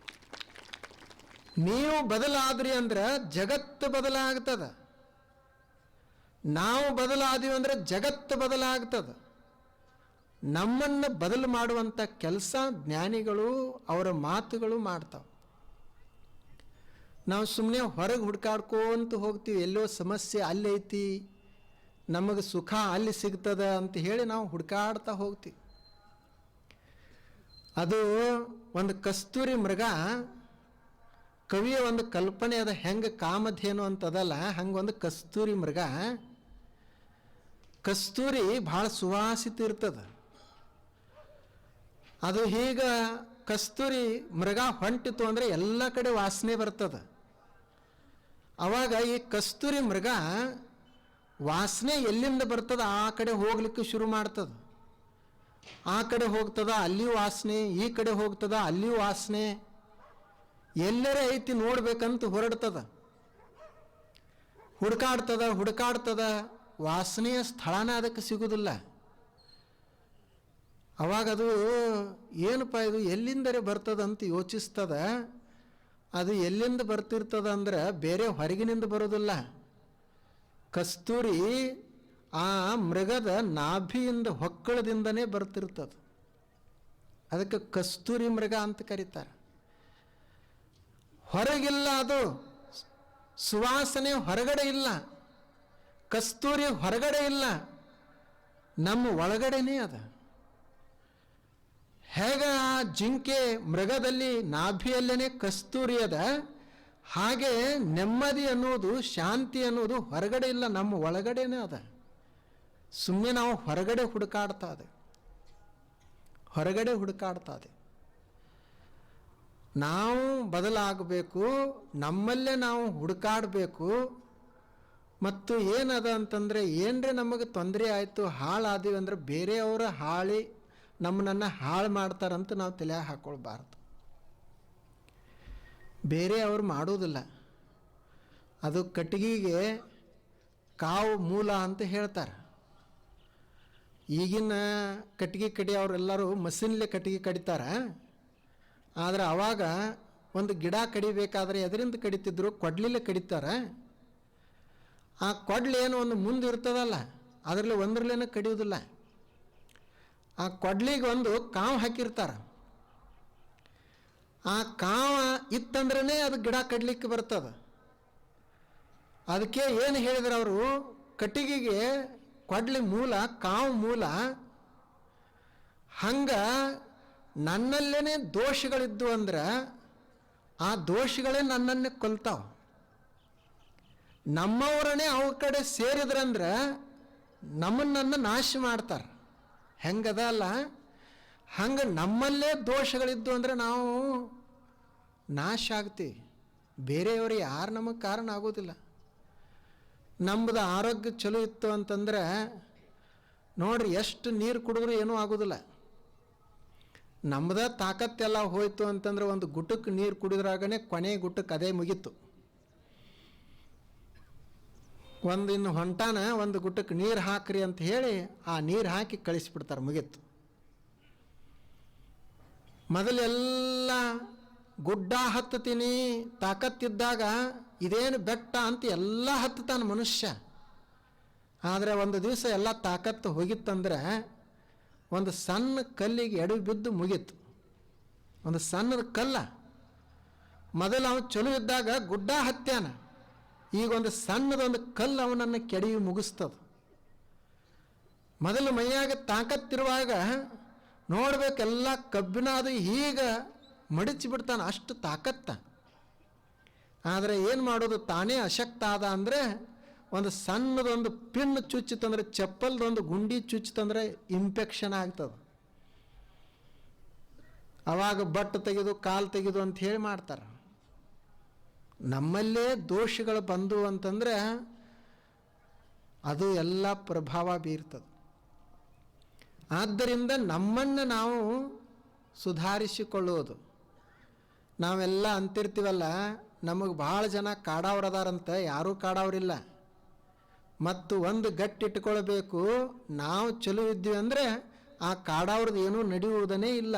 ನೀವು ಬದಲಾದ್ರಿ ಅಂದ್ರೆ ಜಗತ್ತು ಬದಲಾಗ್ತದ. ನಾವು ಬದಲಾದೀವಿ ಅಂದರೆ ಜಗತ್ತು ಬದಲಾಗ್ತದ. ನಮ್ಮನ್ನು ಬದಲು ಮಾಡುವಂಥ ಕೆಲಸ ಜ್ಞಾನಿಗಳು ಅವರ ಮಾತುಗಳು ಮಾಡ್ತಾವೆ. ನಾವು ಸುಮ್ಮನೆ ಹೊರಗೆ ಹುಡ್ಕಾಡ್ಕೊಂತ ಹೋಗ್ತೀವಿ, ಎಲ್ಲೋ ಸಮಸ್ಯೆ ಅಲ್ಲಿ ಐತಿ, ನಮಗೆ ಸುಖ ಅಲ್ಲಿ ಸಿಗ್ತದ ಅಂತ ಹೇಳಿ ನಾವು ಹುಡ್ಕಾಡ್ತಾ ಹೋಗ್ತೀವಿ. ಅದು ಒಂದು ಕಸ್ತೂರಿ ಮೃಗ, ಕವಿಯ ಒಂದು ಕಲ್ಪನೆ ಅದ, ಹೆಂಗೆ ಕಾಮಧೇನು ಅಂತದಲ್ಲ, ಹಂಗೊಂದು ಕಸ್ತೂರಿ ಮೃಗ. ಕಸ್ತೂರಿ ಭಾಳ ಸುವಾಸಿತ ಇರ್ತದ. ಅದು ಹೀಗ ಕಸ್ತೂರಿ ಮೃಗ ಹೊಂಟಿತು ಅಂದರೆ ಎಲ್ಲ ಕಡೆ ವಾಸನೆ ಬರ್ತದ. ಅವಾಗ ಈ ಕಸ್ತೂರಿ ಮೃಗ ವಾಸನೆ ಎಲ್ಲಿಂದ ಬರ್ತದ ಆ ಕಡೆ ಹೋಗ್ಲಿಕ್ಕೆ ಶುರು ಮಾಡ್ತದ. ಆ ಕಡೆ ಹೋಗ್ತದ, ಅಲ್ಲಿಯೂ ವಾಸನೆ, ಈ ಕಡೆ ಹೋಗ್ತದ, ಅಲ್ಲಿಯೂ ವಾಸನೆ. ಎಲ್ಲರೇ ಐತಿ ನೋಡ್ಬೇಕಂತ ಹೊರಡ್ತದ, ಹುಡುಕಾಡ್ತದ, ವಾಸನೆಯ ಸ್ಥಳನ ಅದಕ್ಕೆ ಸಿಗುವುದಿಲ್ಲ. ಅವಾಗ ಅದು ಏನಪ್ಪ ಇದು ಎಲ್ಲಿಂದರೆ ಬರ್ತದಂತ ಯೋಚಿಸ್ತದ. ಅದು ಎಲ್ಲಿಂದ ಬರ್ತಿರ್ತದ ಅಂದ್ರೆ ಬೇರೆ ಹೊರಗಿನಿಂದ ಬರೋದಿಲ್ಲ. ಕಸ್ತೂರಿ ಆ ಮೃಗದ ನಾಭಿಯಿಂದ, ಹೊಕ್ಕಳದಿಂದನೇ ಬರ್ತಿರ್ತದ. ಅದಕ್ಕೆ ಕಸ್ತೂರಿ ಮೃಗ ಅಂತ ಕರೀತಾರೆ. ಹೊರಗಿಲ್ಲ, ಅದು ಸುವಾಸನೆ ಹೊರಗಡೆ ಇಲ್ಲ, ಕಸ್ತೂರಿ ಹೊರಗಡೆ ಇಲ್ಲ, ನಮ್ಮ ಒಳಗಡೆನೇ ಅದ. ಹೇಗೆ ಆ ಜಿಂಕೆ ಮೃಗದಲ್ಲಿ ನಾಭಿಯಲ್ಲೇ ಕಸ್ತೂರಿ ಅದ, ಹಾಗೆ ನೆಮ್ಮದಿ ಅನ್ನೋದು, ಶಾಂತಿ ಅನ್ನೋದು ಹೊರಗಡೆ ಇಲ್ಲ, ನಮ್ಮ ಒಳಗಡೆನೇ ಅದ. ಸುಮ್ಮನೆ ನಾವು ಹೊರಗಡೆ ಹುಡುಕಾಡ್ತಾ ಇದೆ. ನಾವು ಬದಲಾಗಬೇಕು, ನಮ್ಮಲ್ಲೇ ನಾವು ಹುಡುಕಾಡಬೇಕು. ಮತ್ತು ಏನದ ಅಂತಂದರೆ, ಏನರೇ ನಮಗೆ ತೊಂದರೆ ಆಯಿತು, ಹಾಳಾದೀವಿ ಅಂದರೆ ಬೇರೆಯವರ ನಮ್ಮನ್ನು ಹಾಳು ಮಾಡ್ತಾರಂತ ನಾವು ತಲೆ ಹಾಕ್ಕೊಳ್ಬಾರ್ದು. ಬೇರೆ ಅವರು ಮಾಡೋದಿಲ್ಲ. ಅದು ಕಟ್ಟಿಗೆಗೆ ಕಾವು ಮೂಲ ಅಂತ ಹೇಳ್ತಾರೆ. ಈಗಿನ ಕಟ್ಟಿಗೆ ಕಡಿಯೋರೆಲ್ಲರೂ ಮಷೀನ್ಲೆ ಕಟ್ಟಿಗೆ ಕಡಿತಾರೆ. ಆದರೆ ಅವಾಗ ಒಂದು ಗಿಡ ಕಡಿಬೇಕಾದ್ರೆ ಎದರಿಂದ ಕಡಿತಿದ್ರು? ಕೊಡ್ಲಿಲ್ಲೇ ಕಡಿತಾರೆ. ಆ ಕೊಡ್ಲೇನು ಒಂದು ಮುಂದೆ ಇರ್ತದಲ್ಲ, ಅದರಲ್ಲಿ ಒಂದರಲ್ಲೇನೂ ಕಡಿಯೋದಿಲ್ಲ. ಆ ಕೊಡ್ಲಿಗೆ ಒಂದು ಕಾವು ಹಾಕಿರ್ತಾರೆ. ಆ ಕಾವ ಇತ್ತಂದ್ರೇ ಅದು ಗಿಡ ಕಡ್ಲಿಕ್ಕೆ ಬರ್ತದೆ. ಅದಕ್ಕೆ ಏನು ಹೇಳಿದ್ರು ಅವರು, ಕಟ್ಟಿಗೆಗೆ ಕೊಡ್ಲಿ ಮೂಲ, ಕಾವು ಮೂಲ. ಹಂಗೆ ನನ್ನಲ್ಲೇ ದೋಷಗಳಿದ್ದು ಅಂದ್ರೆ ಆ ದೋಷಗಳೇ ನನ್ನನ್ನೇ ಕೊಲ್ತಾವ. ನಮ್ಮವರನ್ನೇ ಅವ್ರ ಕಡೆ ಸೇರಿದ್ರಂದ್ರೆ ನಮ್ಮನ್ನು ನಾಶ ಮಾಡ್ತಾರೆ. ಹೆಂಗದ ಅಲ್ಲ, ಹಂಗೆ ನಮ್ಮಲ್ಲೇ ದೋಷಗಳಿದ್ದು ಅಂದರೆ ನಾವು ನಾಶ ಆಗ್ತೀವಿ. ಬೇರೆಯವರು ಯಾರು ನಮಗೆ ಕಾರಣ ಆಗೋದಿಲ್ಲ. ನಮ್ಮದು ಆರೋಗ್ಯ ಚಲೋ ಇತ್ತು ಅಂತಂದರೆ ನೋಡ್ರಿ, ಎಷ್ಟು ನೀರು ಕುಡಿದ್ರೂ ಏನೂ ಆಗೋದಿಲ್ಲ. ನಮ್ಮದ ತಾಕತ್ತೆಲ್ಲ ಹೋಯ್ತು ಅಂತಂದ್ರೆ ಒಂದು ಗುಟಕ್ಕೆ ನೀರು ಕುಡಿದ್ರಾಗನೇ ಕೊನೆ ಗುಟಕ್ಕೆ ಅದೇ ಮುಗೀತು. ಇನ್ನು ಹೊಂಟಾನ ಒಂದು ಗುಟಕ್ಕೆ ನೀರು ಹಾಕ್ರಿ ಅಂತ ಹೇಳಿ ಆ ನೀರು ಹಾಕಿ ಕಳಿಸಿಬಿಡ್ತಾರೆ, ಮುಗೀತು. ಮೊದಲೆಲ್ಲ ಗುಡ್ಡ ಹತ್ತತೀನಿ ತಾಕತ್ತಿದ್ದಾಗ ಇದೇನು ಬೆಟ್ಟ ಅಂತ ಎಲ್ಲ ಹತ್ತತಾನ ಮನುಷ್ಯ. ಆದರೆ ಒಂದು ದಿವಸ ಎಲ್ಲ ತಾಕತ್ತು ಹೋಗಿತ್ತಂದ್ರೆ ಒಂದು ಸಣ್ಣ ಕಲ್ಲಿಗೆ ಎಡವಿ ಬಿದ್ದು ಮುಗೀತು. ಒಂದು ಸಣ್ಣದ ಕಲ್ಲ. ಮೊದಲು ಅವನು ಚಲೋ ಇದ್ದಾಗ ಗುಡ್ಡ ಹತ್ಯಾನ, ಈಗ ಒಂದು ಸಣ್ಣದೊಂದು ಕಲ್ಲು ಅವನನ್ನು ಕೆಡವಿ ಮುಗಿಸ್ತದ. ಮೊದಲು ಮೈಯಾಗ ತಾಕತ್ತಿರುವಾಗ ನೋಡ್ಬೇಕೆಲ್ಲ ಕಬ್ಬಿನಾದು ಈಗ ಮಡಿಚಿ ಬಿಡ್ತಾನೆ, ಅಷ್ಟು ತಾಕತ್ತ. ಆದರೆ ಏನು ಮಾಡೋದು, ತಾನೇ ಅಶಕ್ತ ಆದ ಅಂದರೆ ಒಂದು ಸಣ್ಣದೊಂದು ಪಿನ್ ಚುಚ್ಚಿತಂದ್ರೆ, ಚಪ್ಪಲ್ದೊಂದು ಗುಂಡಿ ಚುಚ್ಚಿತಂದ್ರೆ ಇನ್ಫೆಕ್ಷನ್ ಆಗ್ತದೆ. ಅವಾಗ ಬಟ್ಟು ತೆಗೆದು ಕಾಲು ತೆಗೆದು ಅಂತ ಹೇಳಿ ಮಾಡ್ತಾರೆ. ನಮ್ಮಲ್ಲೇ ದೋಷಗಳು ಬಂದು ಅಂತಂದರೆ ಅದು ಎಲ್ಲ ಪ್ರಭಾವ ಬೀರ್ತದೆ. ಆದ್ದರಿಂದ ನಮ್ಮನ್ನು ನಾವು ಸುಧಾರಿಸಿಕೊಳ್ಳುವುದು. ನಾವೆಲ್ಲ ಅಂತಿರ್ತೀವಲ್ಲ, ನಮಗೆ ಭಾಳ ಜನ ಕಾಡವ್ರದಾರಂತ. ಯಾರೂ ಕಾಡವ್ರಿಲ್ಲ. ಮತ್ತು ಒಂದು ಗಟ್ಟಿಟ್ಕೊಳ್ಬೇಕು, ನಾವು ಚಲೋ ಇದ್ದೀವಿ ಅಂದರೆ ಆ ಕಾಡವ್ರದ್ದು ಏನೂ ನಡೆಯುವುದನೇ ಇಲ್ಲ.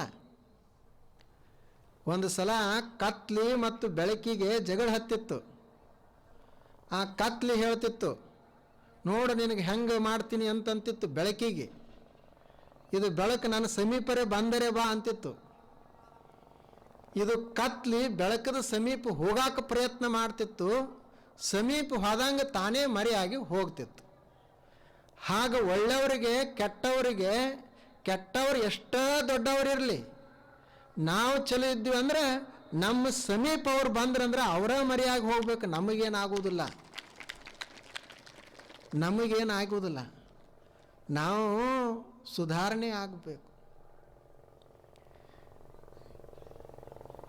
ಒಂದು ಸಲ ಕತ್ಲಿ ಮತ್ತು ಬೆಳಕಿಗೆ ಜಗಳ ಹತ್ತಿತ್ತು. ಆ ಕತ್ಲಿ ಹೇಳ್ತಿತ್ತು, ನೋಡು ನಿನಗೆ ಹೆಂಗೆ ಮಾಡ್ತೀನಿ ಅಂತಂತಿತ್ತು ಬೆಳಕಿಗೆ. ಇದು ಬೆಳಕು ನನ್ನ ಸಮೀಪರೇ ಬಂದರೆ ಬಾ ಅಂತಿತ್ತು. ಇದು ಕತ್ಲಿ ಬೆಳಕದ ಸಮೀಪ ಹೋಗಾಕ ಪ್ರಯತ್ನ ಮಾಡ್ತಿತ್ತು. ಸಮೀಪ ಹೋದಂಗೆ ತಾನೇ ಮರೆಯಾಗಿ ಹೋಗ್ತಿತ್ತು. ಹಾಗ ಒಳ್ಳೆಯವರಿಗೆ ಕೆಟ್ಟವರು ಎಷ್ಟೋ ದೊಡ್ಡವರಿರಲಿ, ನಾವು ಚಲೋ ಇದ್ದೀವಿ ಅಂದರೆ ನಮ್ಮ ಸಮೀಪ ಅವ್ರು ಬಂದ್ರಂದ್ರೆ ಅವರ ಮರೆಯಾಗಿ ಹೋಗ್ಬೇಕು. ನಮಗೇನಾಗುವುದಿಲ್ಲ. ನಾವು ಸುಧಾರಣೆ ಆಗಬೇಕು.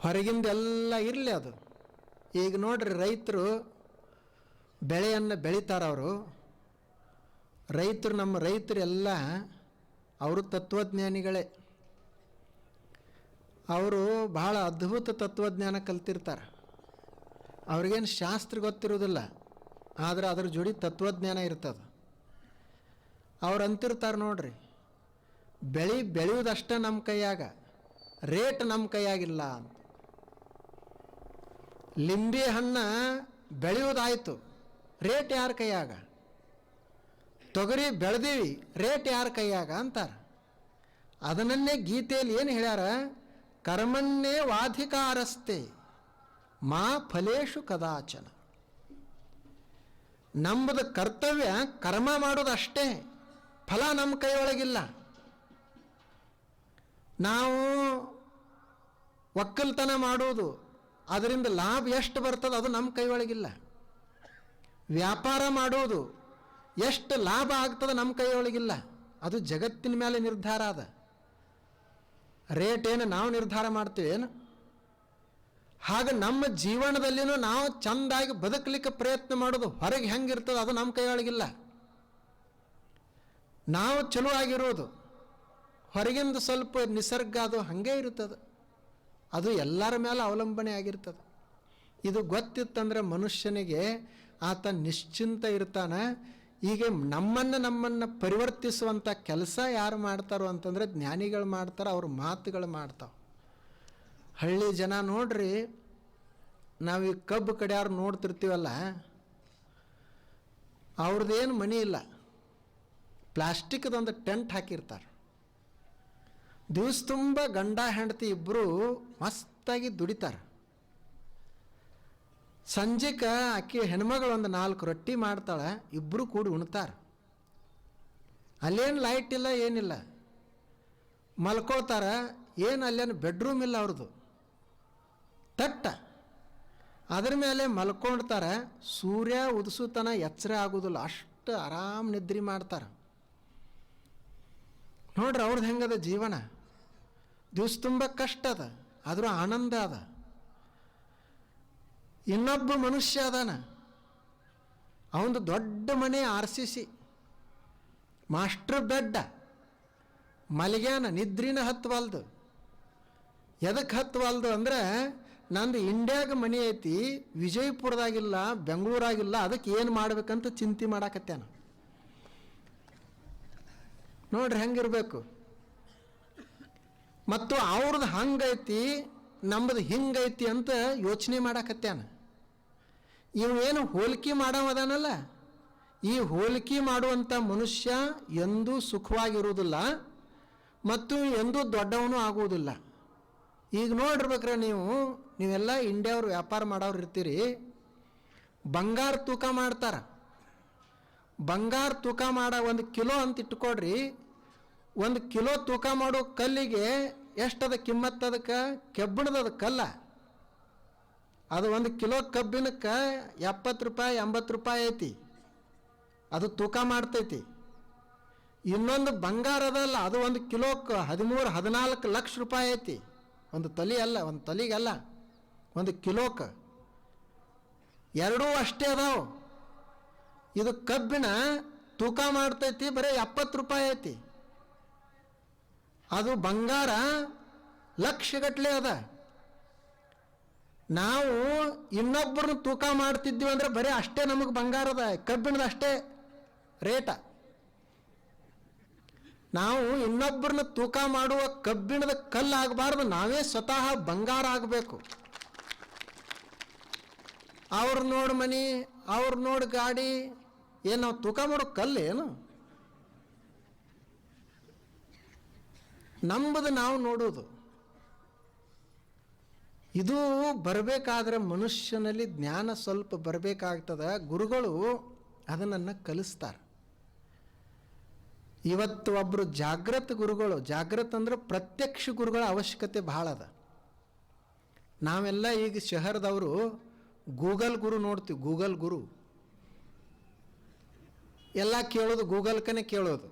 ಹೊರಗಿಂದೆಲ್ಲ ಇರಲಿ ಅದು. ಈಗ ನೋಡ್ರಿ, ರೈತರು ಬೆಳೆಯನ್ನು ಬೆಳೀತಾರವರು. ನಮ್ಮ ರೈತರೆಲ್ಲ ಅವರು ತತ್ವಜ್ಞಾನಿಗಳೇ. ಅವರು ಬಹಳ ಅದ್ಭುತ ತತ್ವಜ್ಞಾನ ಕಲ್ತಿರ್ತಾರೆ. ಅವ್ರಿಗೇನು ಶಾಸ್ತ್ರ ಗೊತ್ತಿರೋದಿಲ್ಲ, ಆದರೆ ಅದ್ರ ಜೋಡಿ ತತ್ವಜ್ಞಾನ ಇರ್ತದೆ. ಅವ್ರು ಅಂತಿರ್ತಾರೆ ನೋಡ್ರಿ, ಬೆಳೆಯುವುದಷ್ಟೇ ನಮ್ಮ ಕೈಯಾಗ, ರೇಟ್ ನಮ್ಮ ಕೈಯಾಗಿಲ್ಲ ಅಂತ. ಲಿಂಬೆ ಹಣ್ಣು ಬೆಳೆಯೋದಾಯಿತು, ರೇಟ್ ಯಾರ ಕೈಯಾಗ? ತೊಗರಿ ಬೆಳೆದೀವಿ, ರೇಟ್ ಯಾರ ಕೈಯಾಗ ಅಂತಾರೆ. ಅದನ್ನೇ ಗೀತೆಯಲ್ಲಿ ಏನು ಹೇಳ್ಯಾರ? ಕರ್ಮನ್ನೇ ವಾಧಿಕಾರಸ್ತೆ ಮಾ ಫಲೇಶು ಕದಾಚನ. ನಮ್ಮದು ಕರ್ತವ್ಯ ಕರ್ಮ ಮಾಡೋದಷ್ಟೇ, ಫಲ ನಮ್ಮ ಕೈಯೊಳಗಿಲ್ಲ. ನಾವು ಒಕ್ಕಲ್ತನ ಮಾಡೋದು, ಅದರಿಂದ ಲಾಭ ಎಷ್ಟು ಬರ್ತದೆ ಅದು ನಮ್ಮ ಕೈಯೊಳಗಿಲ್ಲ. ವ್ಯಾಪಾರ ಮಾಡೋದು, ಎಷ್ಟು ಲಾಭ ಆಗ್ತದೆ ನಮ್ಮ ಕೈಯೊಳಗಿಲ್ಲ. ಅದು ಜಗತ್ತಿನ ಮೇಲೆ ನಿರ್ಧಾರ ಅದ. ರೇಟ್ ಏನು ನಾವು ನಿರ್ಧಾರ ಮಾಡ್ತೀವೇನು? ಹಾಗೆ ನಮ್ಮ ಜೀವನದಲ್ಲಿನೂ ನಾವು ಚೆಂದಾಗಿ ಬದುಕಲಿಕ್ಕೆ ಪ್ರಯತ್ನ ಮಾಡೋದು, ಹೊರಗೆ ಹೆಂಗಿರ್ತದೆ ಅದು ನಮ್ಮ ಕೈಯೊಳಗಿಲ್ಲ. ನಾವು ಚಲೋ ಆಗಿರೋದು, ಹೊರಗಿಂದ ಸ್ವಲ್ಪ ನಿಸರ್ಗ ಅದು ಹಾಗೇ ಇರ್ತದೆ. ಅದು ಎಲ್ಲರ ಮೇಲೆ ಅವಲಂಬನೆ ಆಗಿರ್ತದೆ. ಇದು ಗೊತ್ತಿತ್ತಂದ್ರೆ ಮನುಷ್ಯನಿಗೆ ಆತ ನಿಶ್ಚಿಂತ ಇರ್ತಾನೆ. ಹೀಗೆ ನಮ್ಮನ್ನು ಪರಿವರ್ತಿಸುವಂಥ ಕೆಲಸ ಯಾರು ಮಾಡ್ತಾರೋ ಅಂತಂದರೆ ಜ್ಞಾನಿಗಳು ಮಾಡ್ತಾರೆ, ಅವ್ರ ಮಾತುಗಳು ಮಾಡ್ತಾವೆ. ಹಳ್ಳಿ ಜನ ನೋಡ್ರಿ, ನಾವು ಈ ಕಬ್ಬು ಕಡಿಯಾರು ನೋಡ್ತಿರ್ತೀವಲ್ಲ, ಅವ್ರದ್ದೇನು ಮನೆ ಇಲ್ಲ, ಪ್ಲಾಸ್ಟಿಕ್ದೊಂದು ಟೆಂಟ್ ಹಾಕಿರ್ತಾರೆ. ದಿವಸ ತುಂಬ ಗಂಡ ಹೆಂಡತಿ ಇಬ್ಬರು ಮಸ್ತಾಗಿ ದುಡಿತಾರೆ. ಸಂಜೆಗೆ ಆಕೆ ಹೆಣ್ಮಗಳು ಒಂದು 4 ರೊಟ್ಟಿ ಮಾಡ್ತಾಳೆ, ಇಬ್ಬರು ಕೂಡಿ ಉಣ್ತಾರೆ. ಅಲ್ಲೇನು ಲೈಟ್ ಇಲ್ಲ, ಏನಿಲ್ಲ, ಮಲ್ಕೊಳ್ತಾರೆ. ಏನು ಅಲ್ಲೇನು ಬೆಡ್ರೂಮ್ ಇಲ್ಲ ಅವ್ರದ್ದು, ತಟ್ಟ ಅದ್ರ ಮೇಲೆ ಮಲ್ಕೊಳ್ತಾರೆ. ಸೂರ್ಯ ಉದಿಸುತನ ಎಚ್ಚರ ಆಗೋದಿಲ್ಲ, ಅಷ್ಟು ಆರಾಮ್ ನಿದ್ರೆ ಮಾಡ್ತಾರೆ. ನೋಡ್ರಿ ಅವ್ರದ್ದು ಹೆಂಗದ ಜೀವನ. ದಿವಸ ತುಂಬ ಕಷ್ಟ ಅದ, ಆದರೂ ಆನಂದ ಅದ. ಇನ್ನೊಬ್ಬ ಮನುಷ್ಯ ಅದಾನ, ಅವನದು ದೊಡ್ಡ ಮನೆ RCC, ಮಾಸ್ಟರ್ ಬೆಡ್ಡ, ಮಲಗ್ಯಾನ, ನಿದ್ರಿನ ಹತ್ತವಲ್ದು. ಎದಕ್ಕೆ ಹತ್ತವಲ್ದು ಅಂದರೆ, ನಂದು ಇಂಡ್ಯಾಗ ಮನೆ ಐತಿ, ವಿಜಯಪುರದಾಗಿಲ್ಲ, ಬೆಂಗಳೂರಾಗಿಲ್ಲ, ಅದಕ್ಕೆ ಏನು ಮಾಡ್ಬೇಕಂತ ಚಿಂತೆ ಮಾಡಾಕತ್ಯಾನ. ನೋಡ್ರಿ ಹೆಂಗಿರ್ಬೇಕು. ಮತ್ತು ಅವ್ರದ್ದು ಹಂಗೈತಿ, ನಮ್ಮದು ಹಿಂಗೈತಿ ಅಂತ ಯೋಚನೆ ಮಾಡಾಕತ್ಯಾನ. ಇವೇನು ಹೋಲಿಕೆ ಮಾಡವದಾನಲ್ಲ, ಈ ಹೋಲಿಕೆ ಮಾಡುವಂಥ ಮನುಷ್ಯ ಎಂದೂ ಸುಖವಾಗಿರುವುದಿಲ್ಲ ಮತ್ತು ಎಂದೂ ದೊಡ್ಡವನು ಆಗುವುದಿಲ್ಲ. ಈಗ ನೋಡಿರ್ಬೇಕ್ರೆ ನೀವೆಲ್ಲ ಇಂಡಿಯಾವ್ರು ವ್ಯಾಪಾರ ಮಾಡೋರು ಇರ್ತೀರಿ. ಬಂಗಾರ ತೂಕ ಮಾಡ್ತಾರೆ. ಬಂಗಾರ ತೂಕ ಮಾಡೋ 1 ಕಿಲೋ ಅಂತ ಇಟ್ಕೊಡ್ರಿ. 1 ಕಿಲೋ ತೂಕ ಮಾಡೋ ಕಲ್ಲಿಗೆ ಎಷ್ಟದ ಕಿಮ್ಮತ್ತು? ಅದಕ್ಕೆ ಕೆಬ್ಬಣದ ಕಲ್ಲ. ಅದು 1 ಕಿಲೋ ಕಬ್ಬಿನಕ್ಕೆ 70 ರೂಪಾಯಿ 80 ರೂಪಾಯಿ ಐತಿ. ಅದು ತೂಕ ಮಾಡ್ತೈತಿ. ಇನ್ನೊಂದು ಬಂಗಾರ ಅದಲ್ಲ, ಅದು 1 ಕಿಲೋಕ್ಕೆ 13-14 ಲಕ್ಷ ರೂಪಾಯಿ ಐತಿ. ಒಂದು ತೊಲಿ ಅಲ್ಲ, ಒಂದು ತೊಲಿಗಲ್ಲ, 1 ಕಿಲೋಕ್ಕೆ. ಎರಡೂ ಅಷ್ಟೇ ಅದಾವು. ಇದು ಕಬ್ಬಿಣ ತೂಕ ಮಾಡ್ತೈತಿ, ಬರೀ 70 ರೂಪಾಯಿ ಐತಿ. ಅದು ಬಂಗಾರ ಲಕ್ಷಗಟ್ಟಲೆ ಅದ. ನಾವು ಇನ್ನೊಬ್ಬರನ್ನ ತೂಕ ಮಾಡ್ತಿದ್ದೀವಿ ಅಂದರೆ ಬರೀ ಅಷ್ಟೇ ನಮಗೆ ಬಂಗಾರದ, ಕಬ್ಬಿಣದ ಅಷ್ಟೇ ರೇಟ. ನಾವು ಇನ್ನೊಬ್ಬರನ್ನ ತೂಕ ಮಾಡುವ ಕಬ್ಬಿಣದ ಕಲ್ಲು ಆಗಬಾರ್ದು, ನಾವೇ ಸ್ವತಃ ಬಂಗಾರ ಆಗಬೇಕು. ಅವ್ರು ನೋಡಿ ಮನೆ, ಅವ್ರು ನೋಡಿ ಗಾಡಿ, ಏನು ನಾವು ತೂಕ ಮಾಡೋ ಕಲ್ಲು ಏನು? ನಂಬುದು ನಾವು ನೋಡೋದು. ಇದು ಬರಬೇಕಾದ್ರೆ ಮನುಷ್ಯನಲ್ಲಿ ಜ್ಞಾನ ಸ್ವಲ್ಪ ಬರಬೇಕಾಗ್ತದೆ. ಗುರುಗಳು ಅದನ್ನು ಕಲಿಸ್ತಾರೆ. ಇವತ್ತು ಒಬ್ಬರು ಜಾಗೃತ ಗುರುಗಳು, ಜಾಗೃತ ಅಂದ್ರೆ ಪ್ರತ್ಯಕ್ಷ ಗುರುಗಳ ಅವಶ್ಯಕತೆ ಭಾಳ ಅದ. ನಾವೆಲ್ಲ ಈಗ ಶಹರದವರು ಗೂಗಲ್ ಗುರು ನೋಡ್ತೀವಿ. ಗೂಗಲ್ ಗುರು ಎಲ್ಲ ಕೇಳೋದು ಗೂಗಲ್ಕನೇ ಕೇಳೋದು,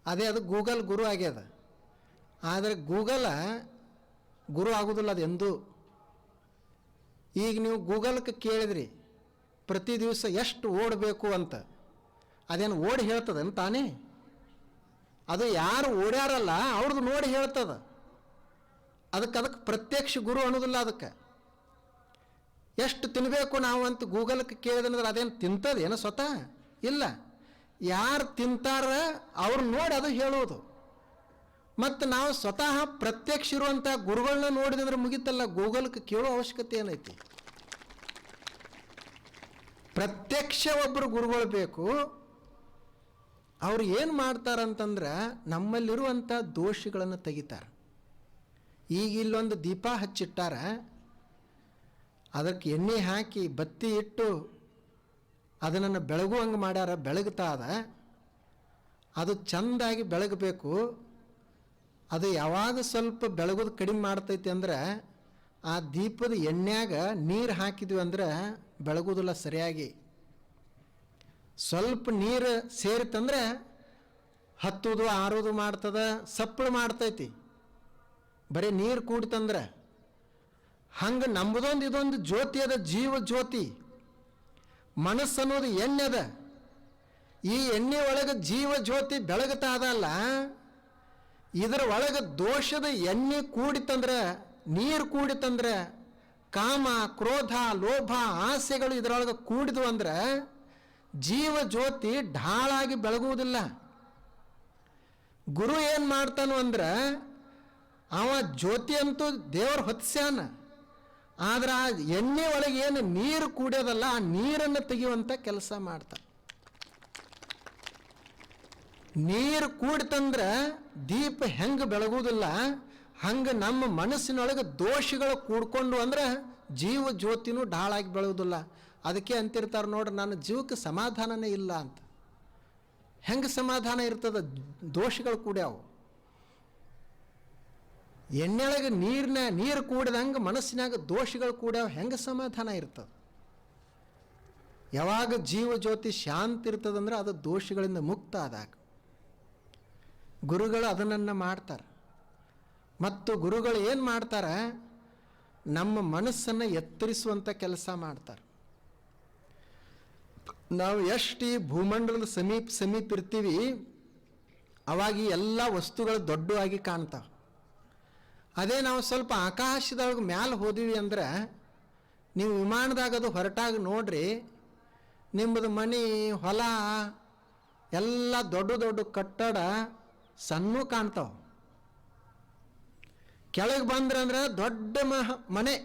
ಅದೇ ಅದು ಗೂಗಲ್ ಗುರು ಆಗ್ಯದ. ಆದರೆ ಗೂಗಲ ಗುರು ಆಗೋದಿಲ್ಲ ಅದು ಎಂದೂ. ಈಗ ನೀವು ಗೂಗಲ್ಗೆ ಕೇಳಿದ್ರಿ ಪ್ರತಿ ದಿವಸ ಎಷ್ಟು ಓಡಬೇಕು ಅಂತ, ಅದೇನು ಓಡಿ ಹೇಳ್ತದೇನು ತಾನೇ? ಅದು ಯಾರು ಓಡ್ಯಾರಲ್ಲ ಅವ್ರದ್ದು ನೋಡಿ ಹೇಳ್ತದ. ಅದಕ್ಕೆ ಪ್ರತ್ಯಕ್ಷ ಗುರು ಅನ್ನೋದಿಲ್ಲ. ಅದಕ್ಕೆ ಎಷ್ಟು ತಿನ್ನಬೇಕು ನಾವು ಅಂತ ಗೂಗಲ್ಗೆ ಕೇಳಿದ್ರೆ ಅದೇನು ತಿಂತದೇನು ಸ್ವತಃ? ಇಲ್ಲ. ಯಾರು ತಿಂತಾರ ಅವ್ರು ನೋಡಿ ಅದು ಹೇಳೋದು. ಮತ್ತು ನಾವು ಸ್ವತಃ ಪ್ರತ್ಯಕ್ಷ ಇರುವಂಥ ಗುರುಗಳನ್ನ ನೋಡಿದ್ರೆ ಮುಗಿತಲ್ಲ, ಗೂಗಲ್ಗೆ ಕೇಳೋ ಅವಶ್ಯಕತೆ ಏನೈತಿ? ಪ್ರತ್ಯಕ್ಷ ಒಬ್ಬರು ಗುರುಗಳು ಬೇಕು. ಅವ್ರು ಏನು ಮಾಡ್ತಾರಂತಂದ್ರೆ ನಮ್ಮಲ್ಲಿರುವಂಥ ದೋಷಗಳನ್ನು ತೆಗಿತಾರೆ. ಈಗ ಇಲ್ಲೊಂದು ದೀಪ ಹಚ್ಚಿಟ್ಟಾರ, ಅದಕ್ಕೆ ಎಣ್ಣೆ ಹಾಕಿ ಬತ್ತಿ ಇಟ್ಟು ಅದನ್ನು ಬೆಳಗುವಂಗೆ ಮಾಡ್ಯಾರ. ಬೆಳಗ್ತಾ ಅದ, ಅದು ಚೆಂದಾಗಿ ಬೆಳಗಬೇಕು. ಅದು ಯಾವಾಗ ಸ್ವಲ್ಪ ಬೆಳಗೋದು ಕಡಿಮೆ ಮಾಡ್ತೈತಿ ಅಂದ್ರೆ ಆ ದೀಪದ ಎಣ್ಣೆಯಾಗ ನೀರು ಹಾಕಿದ್ವಿ ಅಂದ್ರೆ ಬೆಳಗೋದಿಲ್ಲ ಸರಿಯಾಗಿ. ಸ್ವಲ್ಪ ನೀರು ಸೇರಿತಂದ್ರೆ ಹತ್ತೋದು ಆರೋದು ಮಾಡ್ತದ, ಸಪ್ಪಳು ಮಾಡ್ತೈತಿ. ಬರೀ ನೀರು ಕೂಡಿತಂದ್ರೆ ಹಂಗೆ ನಮ್ಮದೊಂದು ಇದೊಂದು ಜ್ಯೋತಿ ಅದ, ಜೀವ ಜ್ಯೋತಿ. ಮನಸ್ಸು ಅನ್ನೋದು ಎಣ್ಣೆ ಅದ. ಈ ಎಣ್ಣೆ ಒಳಗೆ ಜೀವ ಜ್ಯೋತಿ ಬೆಳಗ್ತಾ ಅದಲ್ಲ, ಇದರ ಒಳಗೆ ದೋಷದ ಎಣ್ಣೆ ಕೂಡಿತಂದ್ರೆ, ನೀರು ಕೂಡಿತಂದ್ರೆ, ಕಾಮ ಕ್ರೋಧ ಲೋಭ ಆಸೆಗಳು ಇದರೊಳಗೆ ಕೂಡಿದ್ವು ಅಂದ್ರೆ ಜೀವ ಜ್ಯೋತಿ ಢಾಳಾಗಿ ಬೆಳಗುವುದಿಲ್ಲ. ಗುರು ಏನು ಮಾಡ್ತಾನು ಅಂದ್ರೆ ಅವ ಜ್ಯೋತಿ ಅಂತೂ ದೇವರು ಹೊತ್ಸ್ಯಾನ, ಆದ್ರೆ ಆ ಎಣ್ಣೆ ಒಳಗೆ ಏನು ನೀರು ಕೂಡ್ಯೋದಲ್ಲ ಆ ನೀರನ್ನು ತೆಗೆಯುವಂಥ ಕೆಲಸ ಮಾಡ್ತಾನೆ. ನೀರು ಕೂಡಿತಂದ್ರೆ ದೀಪ ಹೆಂಗೆ ಬೆಳಗುವುದಿಲ್ಲ, ಹಂಗೆ ನಮ್ಮ ಮನಸ್ಸಿನೊಳಗೆ ದೋಷಗಳು ಕೂಡ್ಕೊಂಡು ಅಂದ್ರೆ ಜೀವ ಜ್ಯೋತಿನೂ ಢಾಳಾಗಿ ಬೆಳೆಯೋದಿಲ್ಲ. ಅದಕ್ಕೆ ಅಂತಿರ್ತಾರೆ ನೋಡ್ರಿ, ನನ್ನ ಜೀವಕ್ಕೆ ಸಮಾಧಾನನೇ ಇಲ್ಲ ಅಂತ. ಹೆಂಗೆ ಸಮಾಧಾನ ಇರ್ತದ? ದೋಷಗಳು ಕೂಡ್ಯಾವು. ಎಣ್ಣೆಳಗೆ ನೀರು ಕೂಡಿದಂಗೆ ಮನಸ್ಸಿನಾಗ ದೋಷಗಳು ಕೂಡ್ಯಾವ, ಹೆಂಗೆ ಸಮಾಧಾನ ಇರ್ತದೆ? ಯಾವಾಗ ಜೀವ ಜ್ಯೋತಿ ಶಾಂತಿ ಇರ್ತದಂದ್ರೆ ಅದು ದೋಷಗಳಿಂದ ಮುಕ್ತ ಆದಾಗ. ಗುರುಗಳು ಅದನ್ನು ಮಾಡ್ತಾರೆ. ಮತ್ತು ಗುರುಗಳು ಏನು ಮಾಡ್ತಾರೆ? ನಮ್ಮ ಮನಸ್ಸನ್ನು ಎತ್ತರಿಸುವಂಥ ಕೆಲಸ ಮಾಡ್ತಾರೆ. ನಾವು ಎಷ್ಟು ಈ ಭೂಮಂಡಲದ ಸಮೀಪ ಇರ್ತೀವಿ, ಅವಾಗ ಈ ಎಲ್ಲ ವಸ್ತುಗಳು ದೊಡ್ಡವಾಗಿ ಕಾಣ್ತಾವೆ. ಅದೇ ನಾವು ಸ್ವಲ್ಪ ಆಕಾಶದೊಳಗೆ ಮ್ಯಾಲೆ ಹೋದಿವಿ ಅಂದ್ರೆ, ನೀವು ವಿಮಾನದಾಗ ಅದು ಹೊರಟಾಗ ನೋಡ್ರಿ, ನಿಮ್ಮದು ಮನೆ ಹೊಲ ಎಲ್ಲ ದೊಡ್ಡ ದೊಡ್ಡ ಕಟ್ಟಡ ಸಣ್ಣ ಕಾಣ್ತಾವೆ. ಕೆಳಗೆ ಬಂದ್ರಂದ್ರೆ ದೊಡ್ಡ ಮನೆ,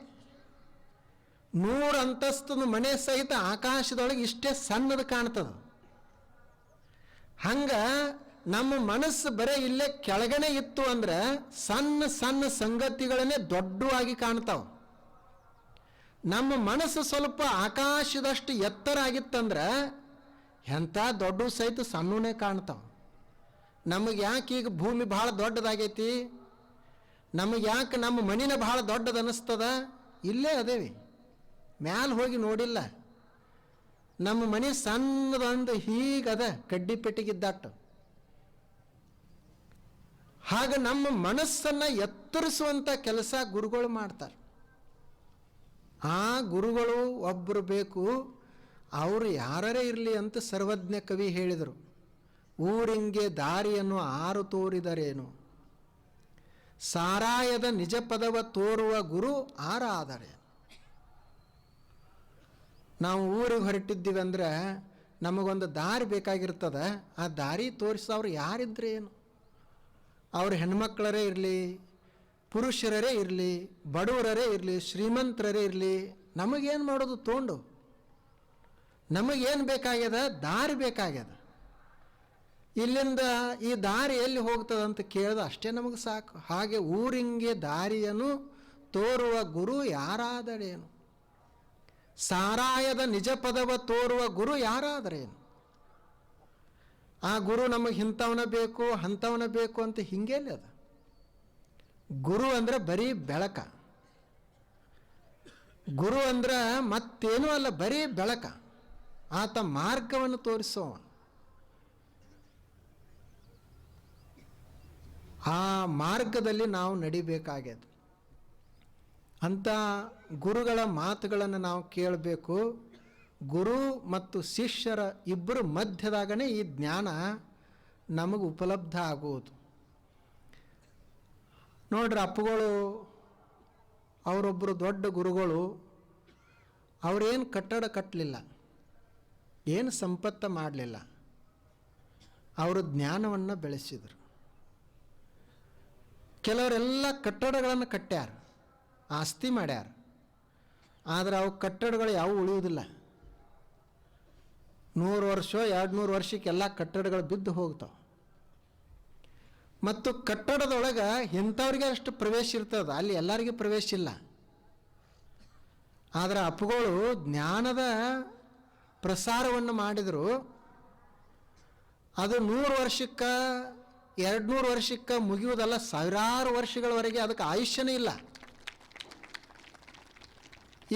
100 ಅಂತಸ್ತದ ಮನೆ ಸಹಿತ ಆಕಾಶದೊಳಗೆ ಇಷ್ಟೇ ಸಣ್ಣದು ಕಾಣ್ತದೆ. ಹಂಗೆ ನಮ್ಮ ಮನಸ್ಸು ಬರೀ ಇಲ್ಲೇ ಕೆಳಗನೆ ಇತ್ತು ಅಂದ್ರೆ ಸಣ್ಣ ಸಣ್ಣ ಸಂಗತಿಗಳನ್ನೇ ದೊಡ್ಡವಾಗಿ ಕಾಣ್ತಾವೆ. ನಮ್ಮ ಮನಸ್ಸು ಸ್ವಲ್ಪ ಆಕಾಶದಷ್ಟು ಎತ್ತರ ಆಗಿತ್ತಂದ್ರೆ ಎಂಥ ದೊಡ್ಡ ಸಹಿತ ಸಣ್ಣನೇ ಕಾಣ್ತಾವೆ. ನಮಗೆ ಯಾಕೆ ಈಗ ಭೂಮಿ ಭಾಳ ದೊಡ್ಡದಾಗೈತಿ? ನಮಗೆ ಯಾಕೆ ನಮ್ಮ ಮನಿನ ಭಾಳ ದೊಡ್ಡದು ಅನ್ನಿಸ್ತದ? ಇಲ್ಲೇ ಅದೇವಿ, ಮ್ಯಾಲೆ ಹೋಗಿ ನೋಡಿಲ್ಲ. ನಮ್ಮ ಮನೆ ಸಣ್ಣದೊಂದು ಹೀಗದ ಕಡ್ಡಿ ಪೆಟ್ಟಿಗಿದ್ದಾಟ. ಹಾಗೆ ನಮ್ಮ ಮನಸ್ಸನ್ನು ಎತ್ತರಿಸುವಂಥ ಕೆಲಸ ಗುರುಗಳು ಮಾಡ್ತಾರೆ. ಆ ಗುರುಗಳು ಒಬ್ಬರು ಬೇಕು. ಅವರು ಯಾರೇ ಇರಲಿ ಅಂತ ಸರ್ವಜ್ಞ ಕವಿ ಹೇಳಿದರು. ಊರಿಂಗೆ ದಾರಿಯನ್ನು ಆರು ತೋರಿದರೇನು, ಸಾರಾಯದ ನಿಜ ಪದವ ತೋರುವ ಗುರು ಆರಾದರೆ. ನಾವು ಊರಿಗೆ ಹೊರಟಿದ್ದೀವಿ ಅಂದರೆ ನಮಗೊಂದು ದಾರಿ ಬೇಕಾಗಿರ್ತದೆ. ಆ ದಾರಿ ತೋರಿಸೋರು ಯಾರಿದ್ರೆ ಏನು, ಅವ್ರ ಹೆಣ್ಮಕ್ಳರೇ ಇರಲಿ, ಪುರುಷರೇ ಇರಲಿ, ಬಡವರೇ ಇರಲಿ, ಶ್ರೀಮಂತರೇ ಇರಲಿ, ನಮಗೇನು ಮಾಡೋದು ತೊಗೊಂಡು? ನಮಗೇನು ಬೇಕಾಗ್ಯದ? ದಾರಿ ಬೇಕಾಗ್ಯದ. ಇಲ್ಲಿಂದ ಈ ದಾರಿ ಎಲ್ಲಿ ಹೋಗ್ತದೆ ಅಂತ ಕೇಳಿದ ಅಷ್ಟೇ ನಮಗೆ ಸಾಕು. ಹಾಗೆ ಊರಿಂಗೆ ದಾರಿಯನ್ನು ತೋರುವ ಗುರು ಯಾರಾದರೇನು, ಸಾರಾಯದ ನಿಜ ಪದವ ತೋರುವ ಗುರು ಯಾರಾದರೇನು. ಆ ಗುರು ನಮಗೆ ಇಂಥವನ ಬೇಕು ಅಂಥವನ ಬೇಕು ಅಂತ ಹಿಂಗೇಲಿ ಅದ. ಗುರು ಅಂದರೆ ಬರೀ ಬೆಳಕ. ಗುರು ಅಂದ್ರೆ ಮತ್ತೇನೂ ಅಲ್ಲ, ಬರೀ ಬೆಳಕ. ಆತ ಮಾರ್ಗವನ್ನು ತೋರಿಸೋವ. ಆ ಮಾರ್ಗದಲ್ಲಿ ನಾವು ನಡಿಬೇಕಾಗ್ಯದ. ಅಂಥ ಗುರುಗಳ ಮಾತುಗಳನ್ನು ನಾವು ಕೇಳಬೇಕು. ಗುರು ಮತ್ತು ಶಿಷ್ಯರ ಇಬ್ಬರ ಮಧ್ಯದಾಗನೇ ಈ ಜ್ಞಾನ ನಮಗೆ ಉಪಲಬ್ಧ ಆಗುವುದು. ನೋಡ್ರಿ, ಅಪ್ಪುಗಳು ಅವರೊಬ್ಬರು ದೊಡ್ಡ ಗುರುಗಳು, ಅವರೇನು ಕಟ್ಟಡ ಕಟ್ಟಲಿಲ್ಲ, ಏನು ಸಂಪತ್ತ ಮಾಡಲಿಲ್ಲ, ಅವರು ಜ್ಞಾನವನ್ನು ಬೆಳೆಸಿದರು. ಕೆಲವರೆಲ್ಲ ಕಟ್ಟಡಗಳನ್ನು ಕಟ್ಟ್ಯಾರ, ಆಸ್ತಿ ಮಾಡ್ಯಾರ, ಆದರೆ ಅವು ಕಟ್ಟಡಗಳು ಯಾವುವು ಉಳಿಯುವುದಿಲ್ಲ. 100 ವರ್ಷ 200 ವರ್ಷಕ್ಕೆಲ್ಲ ಕಟ್ಟಡಗಳು ಬಿದ್ದು ಹೋಗ್ತಾವೆ. ಮತ್ತು ಕಟ್ಟಡದೊಳಗೆ ಇಂಥವ್ರಿಗೆ ಅಷ್ಟು ಪ್ರವೇಶ ಇರ್ತದೆ, ಅಲ್ಲಿ ಎಲ್ಲರಿಗೂ ಪ್ರವೇಶ ಇಲ್ಲ. ಆದರೆ ಅಪ್ಪುಗಳು ಜ್ಞಾನದ ಪ್ರಸಾರವನ್ನು ಮಾಡಿದರು. ಅದು 100 ವರ್ಷಕ್ಕೆ 200 ವರ್ಷಕ್ಕೆ ಮುಗಿಯುವುದಲ್ಲ, ಸಾವಿರಾರು ವರ್ಷಗಳವರೆಗೆ ಅದಕ್ಕೆ ಆಯುಷ್ಯನೇ ಇಲ್ಲ.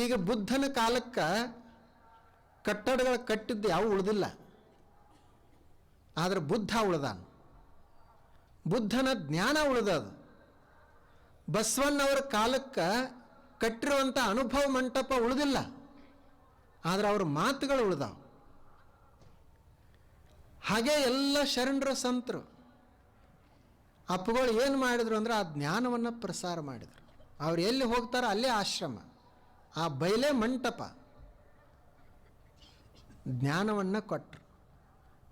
ಈಗ ಬುದ್ಧನ ಕಾಲಕ್ಕೆ ಕಟ್ಟಡಗಳು ಕಟ್ಟಿದ್ದು ಯಾವ ಉಳಿದಿಲ್ಲ, ಆದರೆ ಬುದ್ಧ ಉಳಿದಾನ, ಬುದ್ಧನ ಜ್ಞಾನ ಉಳಿದದು. ಬಸವಣ್ಣವರ ಕಾಲಕ್ಕೆ ಕಟ್ಟಿರುವಂಥ ಅನುಭವ ಮಂಟಪ ಉಳಿದಿಲ್ಲ, ಆದರೆ ಅವ್ರ ಮಾತುಗಳು ಉಳಿದಾವ. ಹಾಗೆ ಎಲ್ಲ ಶರಣರ ಸಂತರು ಅಪ್ಪುಗಳು ಏನು ಮಾಡಿದ್ರು ಅಂದರೆ ಆ ಜ್ಞಾನವನ್ನು ಪ್ರಸಾರ ಮಾಡಿದರು. ಅವ್ರು ಎಲ್ಲಿ ಹೋಗ್ತಾರೋ ಅಲ್ಲೇ ಆಶ್ರಮ, ಆ ಬಯಲೇ ಮಂಟಪ, ಜ್ಞಾನವನ್ನು ಕೊಟ್ಟರು.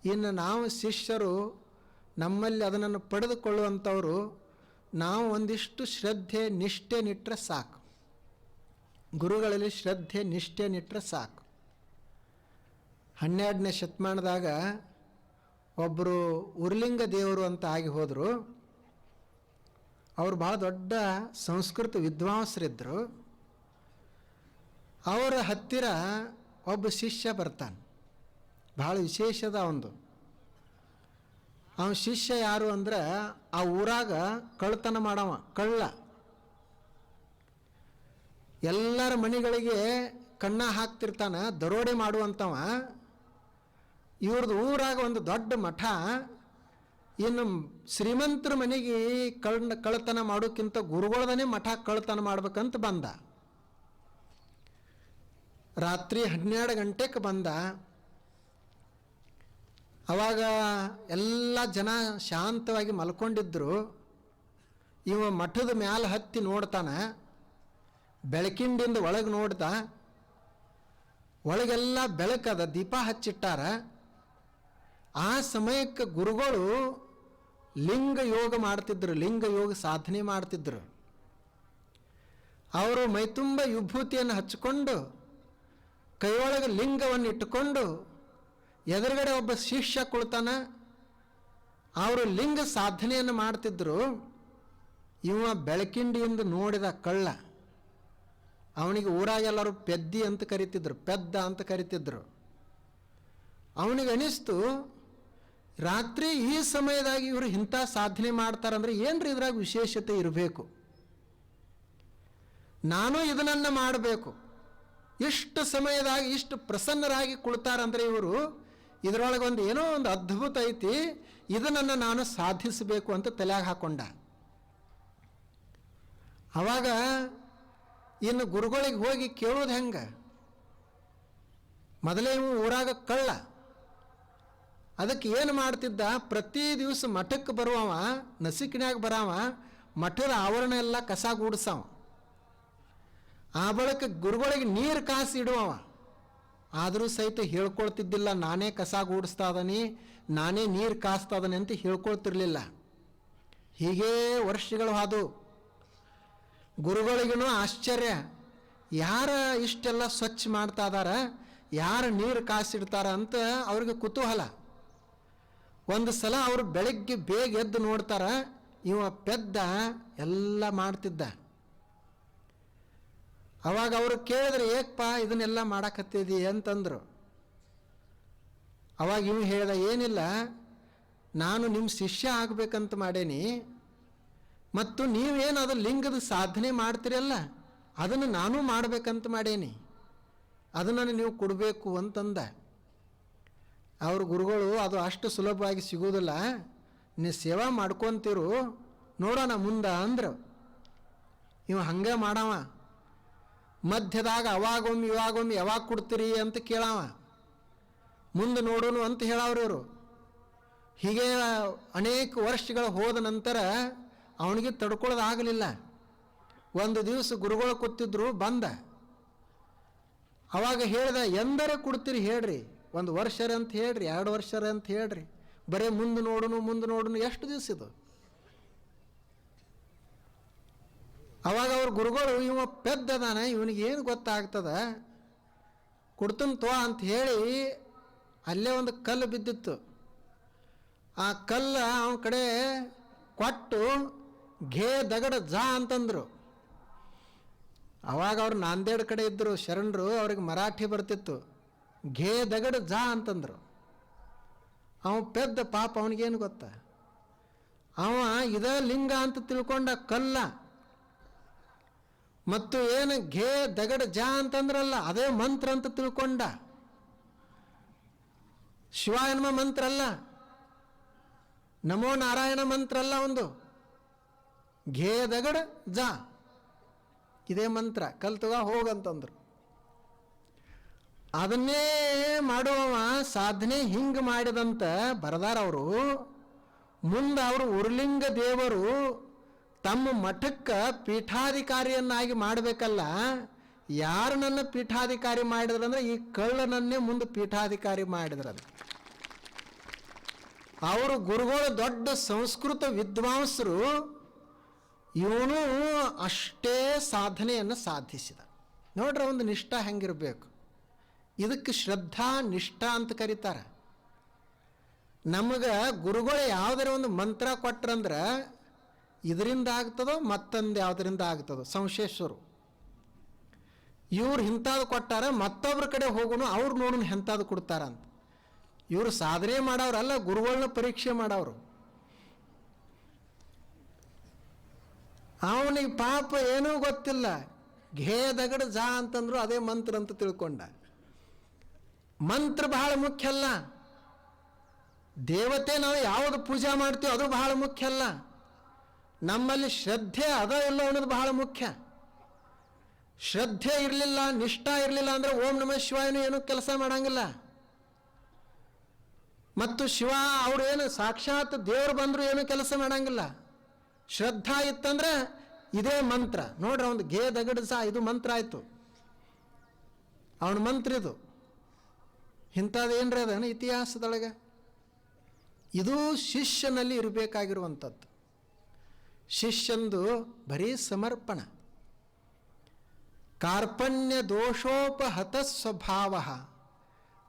ಇನ್ನು ನಾವು ಶಿಷ್ಯರು ನಮ್ಮಲ್ಲಿ ಅದನ್ನು ಪಡೆದುಕೊಳ್ಳುವಂಥವರು ನಾವು ಒಂದಿಷ್ಟು ಶ್ರದ್ಧೆ ನಿಷ್ಠೆ ನಿಟ್ಟರೆ ಸಾಕು. ಗುರುಗಳಲ್ಲಿ ಶ್ರದ್ಧೆ ನಿಷ್ಠೆ ನಿಟ್ಟರೆ ಸಾಕು. 12ನೇ ಶತಮಾನದಾಗ ಒಬ್ಬರು ಉರ್ಲಿಂಗ ದೇವರು ಅಂತ ಆಗಿ ಹೋದರು. ಅವರು ಭಾಳ ದೊಡ್ಡ ಸಂಸ್ಕೃತ ವಿದ್ವಾಂಸರಿದ್ದರು. ಅವರ ಹತ್ತಿರ ಒಬ್ಬ ಶಿಷ್ಯ ಬರ್ತಾನೆ, ಭಾಳ ವಿಶೇಷದ ಒಂದು. ಅವನ ಶಿಷ್ಯ ಯಾರು ಅಂದ್ರೆ ಆ ಊರಾಗ ಕಳ್ಳತನ ಮಾಡವ, ಕಳ್ಳ. ಎಲ್ಲರ ಮನೆಗಳಿಗೆ ಕಣ್ಣ ಹಾಕ್ತಿರ್ತಾನೆ, ದರೋಡೆ ಮಾಡುವಂಥವ. ಇವ್ರದ್ದು ಊರಾಗ ಒಂದು ದೊಡ್ಡ ಮಠ. ಇನ್ನು ಶ್ರೀಮಂತರ ಮನೆಗೆ ಕಳ್ಳತನ ಮಾಡೋಕ್ಕಿಂತ ಗುರುಗಳದನೇ ಮಠ ಕಳ್ಳತನ ಮಾಡ್ಬೇಕಂತ ಬಂದ. ರಾತ್ರಿ 12 ಗಂಟೆಗೆ ಬಂದ. ಅವಾಗ ಎಲ್ಲ ಜನ ಶಾಂತವಾಗಿ ಮಲ್ಕೊಂಡಿದ್ದರು. ಇವ ಮಠದ ಮ್ಯಾಲೆ ಹತ್ತಿ ನೋಡ್ತಾನೆ. ಬೆಳಕಿಂಡಿಂದ ಒಳಗೆ ನೋಡ್ದ, ಒಳಗೆಲ್ಲ ಬೆಳಕದ, ದೀಪ ಹಚ್ಚಿಟ್ಟಾರ. ಆ ಸಮಯಕ್ಕೆ ಗುರುಗಳು ಲಿಂಗ ಯೋಗ ಮಾಡ್ತಿದ್ರು, ಲಿಂಗ ಯೋಗ ಸಾಧನೆ ಮಾಡ್ತಿದ್ರು. ಅವರು ಮೈತುಂಬ ವಿಭೂತಿಯನ್ನು ಹಚ್ಚಿಕೊಂಡು ಕೈಯೊಳಗೆ ಲಿಂಗವನ್ನು ಇಟ್ಟುಕೊಂಡು ಎದುರುಗಡೆ ಒಬ್ಬ ಶಿಷ್ಯ ಕುಳ್ತಾನ. ಅವರು ಲಿಂಗ ಸಾಧನೆಯನ್ನು ಮಾಡ್ತಿದ್ರು. ಇವ ಬೆಳಕಿಂಡಿಯಿಂದ ನೋಡಿದ ಕಳ್ಳ. ಅವನಿಗೆ ಊರಾಗೆಲ್ಲರೂ ಪೆದ್ದಿ ಅಂತ ಕರಿತಿದ್ರು, ಪೆದ್ದ ಅಂತ ಕರಿತಿದ್ರು. ಅವನಿಗೆ ಅನಿಸ್ತು, ರಾತ್ರಿ ಈ ಸಮಯದಾಗಿ ಇವರು ಇಂಥ ಸಾಧನೆ ಮಾಡ್ತಾರಂದ್ರೆ ಏನ್ರಿ ಇದ್ರಾಗ ವಿಶೇಷತೆ ಇರಬೇಕು, ನಾನು ಇದನ್ನು ಮಾಡಬೇಕು. ಇಷ್ಟು ಸಮಯದಾಗ ಇಷ್ಟು ಪ್ರಸನ್ನರಾಗಿ ಕುಳ್ತಾರಂದ್ರೆ ಇವರು ಇದರೊಳಗೆ ಒಂದು ಏನೋ ಒಂದು ಅದ್ಭುತ ಐತಿ, ಇದನ್ನು ನಾನು ಸಾಧಿಸಬೇಕು ಅಂತ ತಲೆಯಾಗ ಹಾಕೊಂಡ. ಅವಾಗ ಇನ್ನು ಗುರುಗಳಿಗೆ ಹೋಗಿ ಕೇಳೋದು ಹೆಂಗೆ? ಮೊದಲೇ ಇವು ಊರಾಗ ಕಳ್ಳ. ಅದಕ್ಕೆ ಏನು ಮಾಡ್ತಿದ್ದ, ಪ್ರತಿ ದಿವಸ ಮಠಕ್ಕೆ ಬರುವವ, ನಸಿಕಿನ್ಯಾಗ ಬರಾವ, ಮಠದ ಆವರಣ ಎಲ್ಲ ಕಸ ಗೂಡಿಸವ. ಆ ಬಳಿಕ ಗುರುಗಳಿಗೆ ನೀರು ಕಾಸಿ ಇಡುವವ. ಆದರೂ ಸಹಿತ ಹೇಳ್ಕೊಳ್ತಿದ್ದಿಲ್ಲ, ನಾನೇ ಕಸ ಗೂಡಿಸ್ತಾ ಇದನಿ, ನಾನೇ ನೀರು ಕಾಸ್ತಾ ಇದನಿ ಅಂತ ಹೇಳ್ಕೊಳ್ತಿರ್ಲಿಲ್ಲ. ಹೀಗೇ ವರ್ಷಗಳು ಹಾದು. ಗುರುಗಳಿಗೂ ಆಶ್ಚರ್ಯ, ಯಾರ ಇಷ್ಟೆಲ್ಲ ಸ್ವಚ್ಛ ಮಾಡ್ತಾ ಇದಾರ, ಯಾರು ನೀರು ಕಾಸಿಡ್ತಾರ ಅಂತ ಅವ್ರಿಗೆ ಕುತೂಹಲ. ಒಂದು ಸಲ ಅವರು ಬೆಳಗ್ಗೆ ಬೇಗ ಎದ್ದು ನೋಡ್ತಾರ, ಇವ ಪೆದ್ದ ಎಲ್ಲ ಮಾಡ್ತಿದ್ದ. ಅವಾಗ ಅವರು ಕೇಳಿದ್ರೆ, ಏಕಪ್ಪ ಇದನ್ನೆಲ್ಲ ಮಾಡಕತ್ತಿದಿ ಅಂತಂದರು. ಅವಾಗ ಇವು ಹೇಳ್ದ, ಏನಿಲ್ಲ, ನಾನು ನಿಮ್ಮ ಶಿಷ್ಯ ಆಗಬೇಕಂತ ಮಾಡೇನಿ, ಮತ್ತು ನೀವೇನು ಅದು ಲಿಂಗದ ಸಾಧನೆ ಮಾಡ್ತೀರಲ್ಲ, ಅದನ್ನು ನಾನು ಮಾಡಬೇಕಂತ ಮಾಡೇನಿ, ಅದನ್ನು ನೀವು ಕೊಡಬೇಕು ಅಂತಂದ. ಅವ್ರ ಗುರುಗಳು, ಅದು ಅಷ್ಟು ಸುಲಭವಾಗಿ ಸಿಗೋದಿಲ್ಲ, ನೀವು ಸೇವಾ ಮಾಡ್ಕೊತೀರು, ನೋಡೋಣ ಮುಂದೆ ಅಂದರು. ಇವ ಹಂಗೆ ಮಾಡವ. ಮಧ್ಯದಾಗ ಅವಾಗೊಮ್ಮೆ ಇವಾಗೊಮ್ಮೆ ಯಾವಾಗ ಕೊಡ್ತೀರಿ ಅಂತ ಕೇಳವ. ಮುಂದೆ ನೋಡೋನು ಅಂತ ಹೇಳವ್ರು ಇವರು. ಹೀಗೆ ಅನೇಕ ವರ್ಷಗಳು ಹೋದ ನಂತರ ಅವನಿಗೆ ತಡ್ಕೊಳ್ಳೋದಾಗಲಿಲ್ಲ. ಒಂದು ದಿವಸ ಗುರುಗಳು ಕೂತಿದ್ರು, ಬಂದ. ಅವಾಗ ಹೇಳ್ದ, ಎಂದರೆ ಕೊಡ್ತೀರಿ ಹೇಳ್ರಿ, 1 ವರ್ಷರ ಅಂತ ಹೇಳ್ರಿ, 2 ವರ್ಷರ ಅಂತ ಹೇಳ್ರಿ, ಬರೀ ಮುಂದೆ ನೋಡೋನು ಎಷ್ಟು ದಿವಸ ಇದು? ಅವಾಗ ಅವ್ರ ಗುರುಗಳು, ಇವ ಪೆದ್ದದಾನ, ಇವನಿಗೆ ಏನು ಗೊತ್ತಾಗ್ತದ, ಕೊಡ್ತನ್ ತೋ ಅಂತ ಹೇಳಿ ಅಲ್ಲೇ ಒಂದು ಕಲ್ಲು ಬಿದ್ದಿತ್ತು. ಆ ಕಲ್ಲು ಅವನ ಕಡೆ ಕೊಟ್ಟು ಘೇ ದಗಡ ಜಾ ಅಂತಂದರು. ಅವಾಗ ಅವ್ರು ನಾಂದೇಡ್ ಕಡೆ ಇದ್ದರು ಶರಣರು, ಅವ್ರಿಗೆ ಮರಾಠಿ ಬರ್ತಿತ್ತು. ಘೇ ದಗಡ ಜಾ ಅಂತಂದರು. ಅವ ಪೆದ್ದ ಪಾಪ, ಅವನಿಗೇನು ಗೊತ್ತ? ಅವ ಇದ ಲಿಂಗ ಅಂತ ತಿಳ್ಕೊಂಡ ಕಲ್ಲ. ಮತ್ತು ಏನು ಘೇ ದಗಡ ಜಾ ಅಂತಂದ್ರಲ್ಲ, ಅದೇ ಮಂತ್ರ ಅಂತ ತಿಳ್ಕೊಂಡ. ಶಿವ ಎನ್ನುವ ಮಂತ್ರ ಅಲ್ಲ, ನಮೋ ನಾರಾಯಣ ಮಂತ್ರ ಅಲ್ಲ, ಒಂದು ಘೇ ದಗಡ ಜಾ ಇದೇ ಮಂತ್ರ, ಕಲ್ತುಗ ಹೋಗಂತಂದ್ರು. ಅದನ್ನೇ ಮಾಡುವವ ಸಾಧನೆ ಹಿಂಗೆ ಮಾಡಿದಂತ ಬರದಾರ ಅವರು. ಮುಂದೆ ಅವರು ಉರ್ಲಿಂಗ ದೇವರು ತಮ್ಮ ಮಠಕ್ಕೆ ಪೀಠಾಧಿಕಾರಿಯನ್ನಾಗಿ ಮಾಡಬೇಕಲ್ಲ, ಯಾರು ನನ್ನ ಪೀಠಾಧಿಕಾರಿ ಮಾಡಿದ್ರಂದ್ರೆ ಈ ಕಳ್ಳನನ್ನೇ ಮುಂದೆ ಪೀಠಾಧಿಕಾರಿ ಮಾಡಿದ್ರದ. ಅವರು ಗುರುಗಳು ದೊಡ್ಡ ಸಂಸ್ಕೃತ ವಿದ್ವಾಂಸರು, ಇವನು ಅಷ್ಟೇ ಸಾಧನೆಯನ್ನು ಸಾಧಿಸಿದ. ನೋಡ್ರೆ ಒಂದು ನಿಷ್ಠಾ ಹೆಂಗಿರಬೇಕು. ಇದಕ್ಕೆ ಶ್ರದ್ಧಾ ನಿಷ್ಠಾ ಅಂತ ಕರೀತಾರೆ. ನಮಗೆ ಗುರುಗಳು ಯಾವುದರ ಒಂದು ಮಂತ್ರ ಕೊಟ್ರಂದ್ರೆ ಇದರಿಂದ ಆಗ್ತದೋ ಮತ್ತೊಂದು ಯಾವುದರಿಂದ ಆಗ್ತದೋ ಸಂಶೇಶ್ವರು. ಇವ್ರು ಇಂಥದ್ದು ಕೊಟ್ಟಾರ, ಮತ್ತೊಬ್ಬರ ಕಡೆ ಹೋಗೋನು ಅವ್ರು ನೋಡೋನು ಎಂಥದ್ದು ಕೊಡ್ತಾರಂತ. ಇವರು ಸಾಧನೆ ಮಾಡೋರಲ್ಲ, ಗುರುಗಳನ್ನ ಪರೀಕ್ಷೆ ಮಾಡೋರು. ಅವನಿಗೆ ಪಾಪ ಏನೂ ಗೊತ್ತಿಲ್ಲ, ಘೇ ದಗಡ ಜಾ ಅಂತಂದ್ರು ಅದೇ ಮಂತ್ರ ಅಂತ ತಿಳ್ಕೊಂಡ. ಮಂತ್ರ ಬಹಳ ಮುಖ್ಯ ಅಲ್ಲ, ದೇವತೆ ನಾವು ಯಾವುದು ಪೂಜೆ ಮಾಡ್ತೀವೋ ಅದು ಬಹಳ ಮುಖ್ಯ ಅಲ್ಲ, ನಮ್ಮಲ್ಲಿ ಶ್ರದ್ಧೆ ಅದ ಇಲ್ಲ ಅನ್ನೋದು ಬಹಳ ಮುಖ್ಯ. ಶ್ರದ್ಧೆ ಇರಲಿಲ್ಲ, ನಿಷ್ಠಾ ಇರಲಿಲ್ಲ ಅಂದರೆ ಓಂ ನಮಃ ಶಿವಾಯನು ಏನೂ ಕೆಲಸ ಮಾಡಂಗಿಲ್ಲ. ಮತ್ತು ಶಿವ ಅವರು ಏನು ಸಾಕ್ಷಾತ್ ದೇವರು ಬಂದರೂ ಏನೂ ಕೆಲಸ ಮಾಡಂಗಿಲ್ಲ. ಶ್ರದ್ಧಾ ಇತ್ತಂದ್ರೆ ಇದೇ ಮಂತ್ರ. ನೋಡ್ರಿ, ಒಂದು ಘೇ ದಗಡ ಸಹ ಇದು ಮಂತ್ರ ಆಯಿತು, ಅವನ ಮಂತ್ರ ಇದು. ಇಂಥದ್ದು ಏನ್ರಿ ಅದೇನು ಇತಿಹಾಸದೊಳಗೆ? ಇದು ಶಿಷ್ಯನಲ್ಲಿ ಇರಬೇಕಾಗಿರುವಂಥದ್ದು. ಶಿಷ್ಯಂದು ಬರೀ ಸಮರ್ಪಣ. ಕಾರ್ಪಣ್ಯ ದೋಷೋಪಹತ ಸ್ವಭಾವ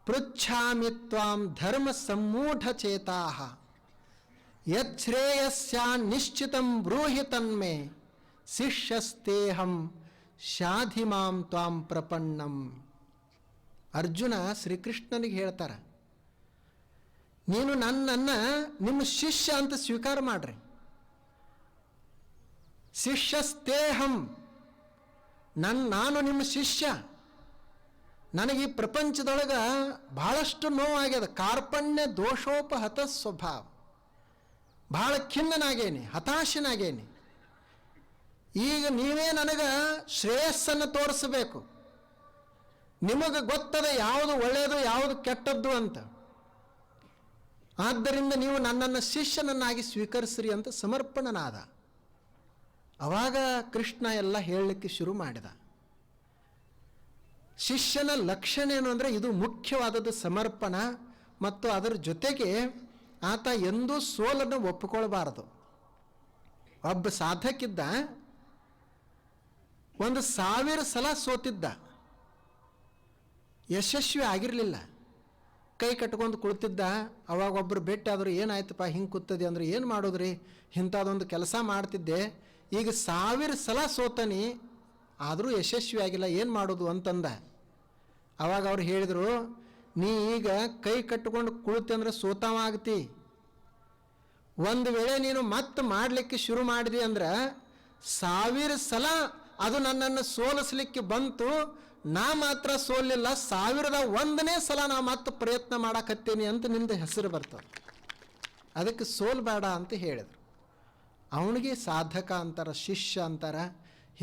ಪೃಚ್ಛಾಮಿ ತ್ವಾಂ ಧರ್ಮ ಸಮ್ಮೂಢ ಚೇತಾ ಯಚ್ಛ್ರೇಯಸ್ಯಾ ನಿಶ್ಚಿತಂ ಬ್ರೂಹಿ ತನ್ಮೇ ಶಿಷ್ಯಸ್ತೇಹಂ ಶಾಧಿಮಾಂ ತ್ವಾಂ ಪ್ರಪನ್ನಂ. ಅರ್ಜುನ ಶ್ರೀಕೃಷ್ಣನಿಗೆ ಹೇಳ್ತಾರೆ, ನೀನು ನನ್ನನ್ನು ನಿಮ್ಮ ಶಿಷ್ಯ ಅಂತ ಸ್ವೀಕಾರ ಮಾಡ್ರಿ. ಶಿಷ್ಯಸ್ತೇಹಂ, ನಾನು ನಿಮ್ಮ ಶಿಷ್ಯ. ನನಗೆ ಈ ಪ್ರಪಂಚದೊಳಗೆ ಭಾಳಷ್ಟು ನೋವಾಗ್ಯದ. ಕಾರ್ಪಣ್ಯ ದೋಷೋಪಹತ ಸ್ವಭಾವ, ಭಾಳ ಖಿನ್ನನಾಗೇನಿ, ಹತಾಶನಾಗೇನಿ. ಈಗ ನೀವೇ ನನಗೆ ಶ್ರೇಯಸ್ಸನ್ನು ತೋರಿಸಬೇಕು, ನಿಮಗೆ ಗೊತ್ತದ ಯಾವುದು ಒಳ್ಳೆಯದು ಯಾವುದು ಕೆಟ್ಟದ್ದು ಅಂತ. ಆದ್ದರಿಂದ ನೀವು ನನ್ನನ್ನು ಶಿಷ್ಯನನ್ನಾಗಿ ಸ್ವೀಕರಿಸ್ರಿ ಅಂತ ಸಮರ್ಪಣನಾದ. ಅವಾಗ ಕೃಷ್ಣ ಎಲ್ಲ ಹೇಳಲಿಕ್ಕೆ ಶುರು ಮಾಡಿದ. ಶಿಷ್ಯನ ಲಕ್ಷಣ ಏನು ಅಂದರೆ ಇದು ಮುಖ್ಯವಾದದ್ದು, ಸಮರ್ಪಣ. ಮತ್ತು ಅದರ ಜೊತೆಗೆ ಆತ ಎಂದೂ ಸೋಲನ್ನು ಒಪ್ಪಿಕೊಳ್ಬಾರದು. ಒಬ್ಬ ಸಾಧಕಿದ್ದ, 1000 ಸಲ ಸೋತಿದ್ದ, ಯಶಸ್ವಿ ಆಗಿರಲಿಲ್ಲ, ಕೈ ಕಟ್ಕೊಂಡು ಕುಳಿತಿದ್ದ. ಅವಾಗ ಒಬ್ಬರು ಭೇಟಿ ಆದರು, ಏನಾಯ್ತಪ್ಪ ಹಿಂಗೆ ಕೂತದೆ ಅಂದ್ರೆ, ಏನು ಮಾಡೋದ್ರಿ, ಇಂಥದ್ದೊಂದು ಕೆಲಸ ಮಾಡ್ತಿದ್ದೆ, ಈಗ 1000 ಸಲ ಸೋತನಿ ಆದರೂ ಯಶಸ್ವಿ ಆಗಿಲ್ಲ, ಏನು ಮಾಡೋದು ಅಂತಂದ. ಅವಾಗ ಅವ್ರು ಹೇಳಿದರು, ನೀ ಈಗ ಕೈ ಕಟ್ಟಿಕೊಂಡು ಕುಳಿತೆ ಅಂದ್ರೆ ಸೋತಾವ ಆಗ್ತಿ. ಒಂದು ವೇಳೆ ನೀನು ಮತ್ತೆ ಮಾಡಲಿಕ್ಕೆ ಶುರು ಮಾಡಿದೆ ಅಂದ್ರೆ 1000 ಸಲ ಅದು ನನ್ನನ್ನು ಸೋಲಿಸ್ಲಿಕ್ಕೆ ಬಂತು, ನಾ ಮಾತ್ರ ಸೋಲಿಲ್ಲ, 1001ನೇ ಸಲ ನಾ ಮತ್ತೆ ಪ್ರಯತ್ನ ಮಾಡಕತ್ತೀನಿ ಅಂತ ನಿಂದು ಹೆಸರು ಬರ್ತದೆ. ಅದಕ್ಕೆ ಸೋಲ್ಬೇಡ ಅಂತ ಹೇಳಿದರು. ಅವನಿಗೆ ಸಾಧಕ ಅಂತಾರ, ಶಿಷ್ಯ ಅಂತಾರ.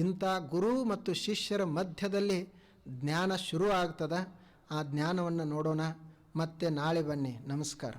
ಇಂಥ ಗುರು ಮತ್ತು ಶಿಷ್ಯರ ಮಧ್ಯದಲ್ಲಿ ಜ್ಞಾನ ಶುರು ಆಗ್ತದೆ. ಆ ಜ್ಞಾನವನ್ನು ನೋಡೋಣ. ಮತ್ತೆ ನಾಳೆ ಬನ್ನಿ. ನಮಸ್ಕಾರ.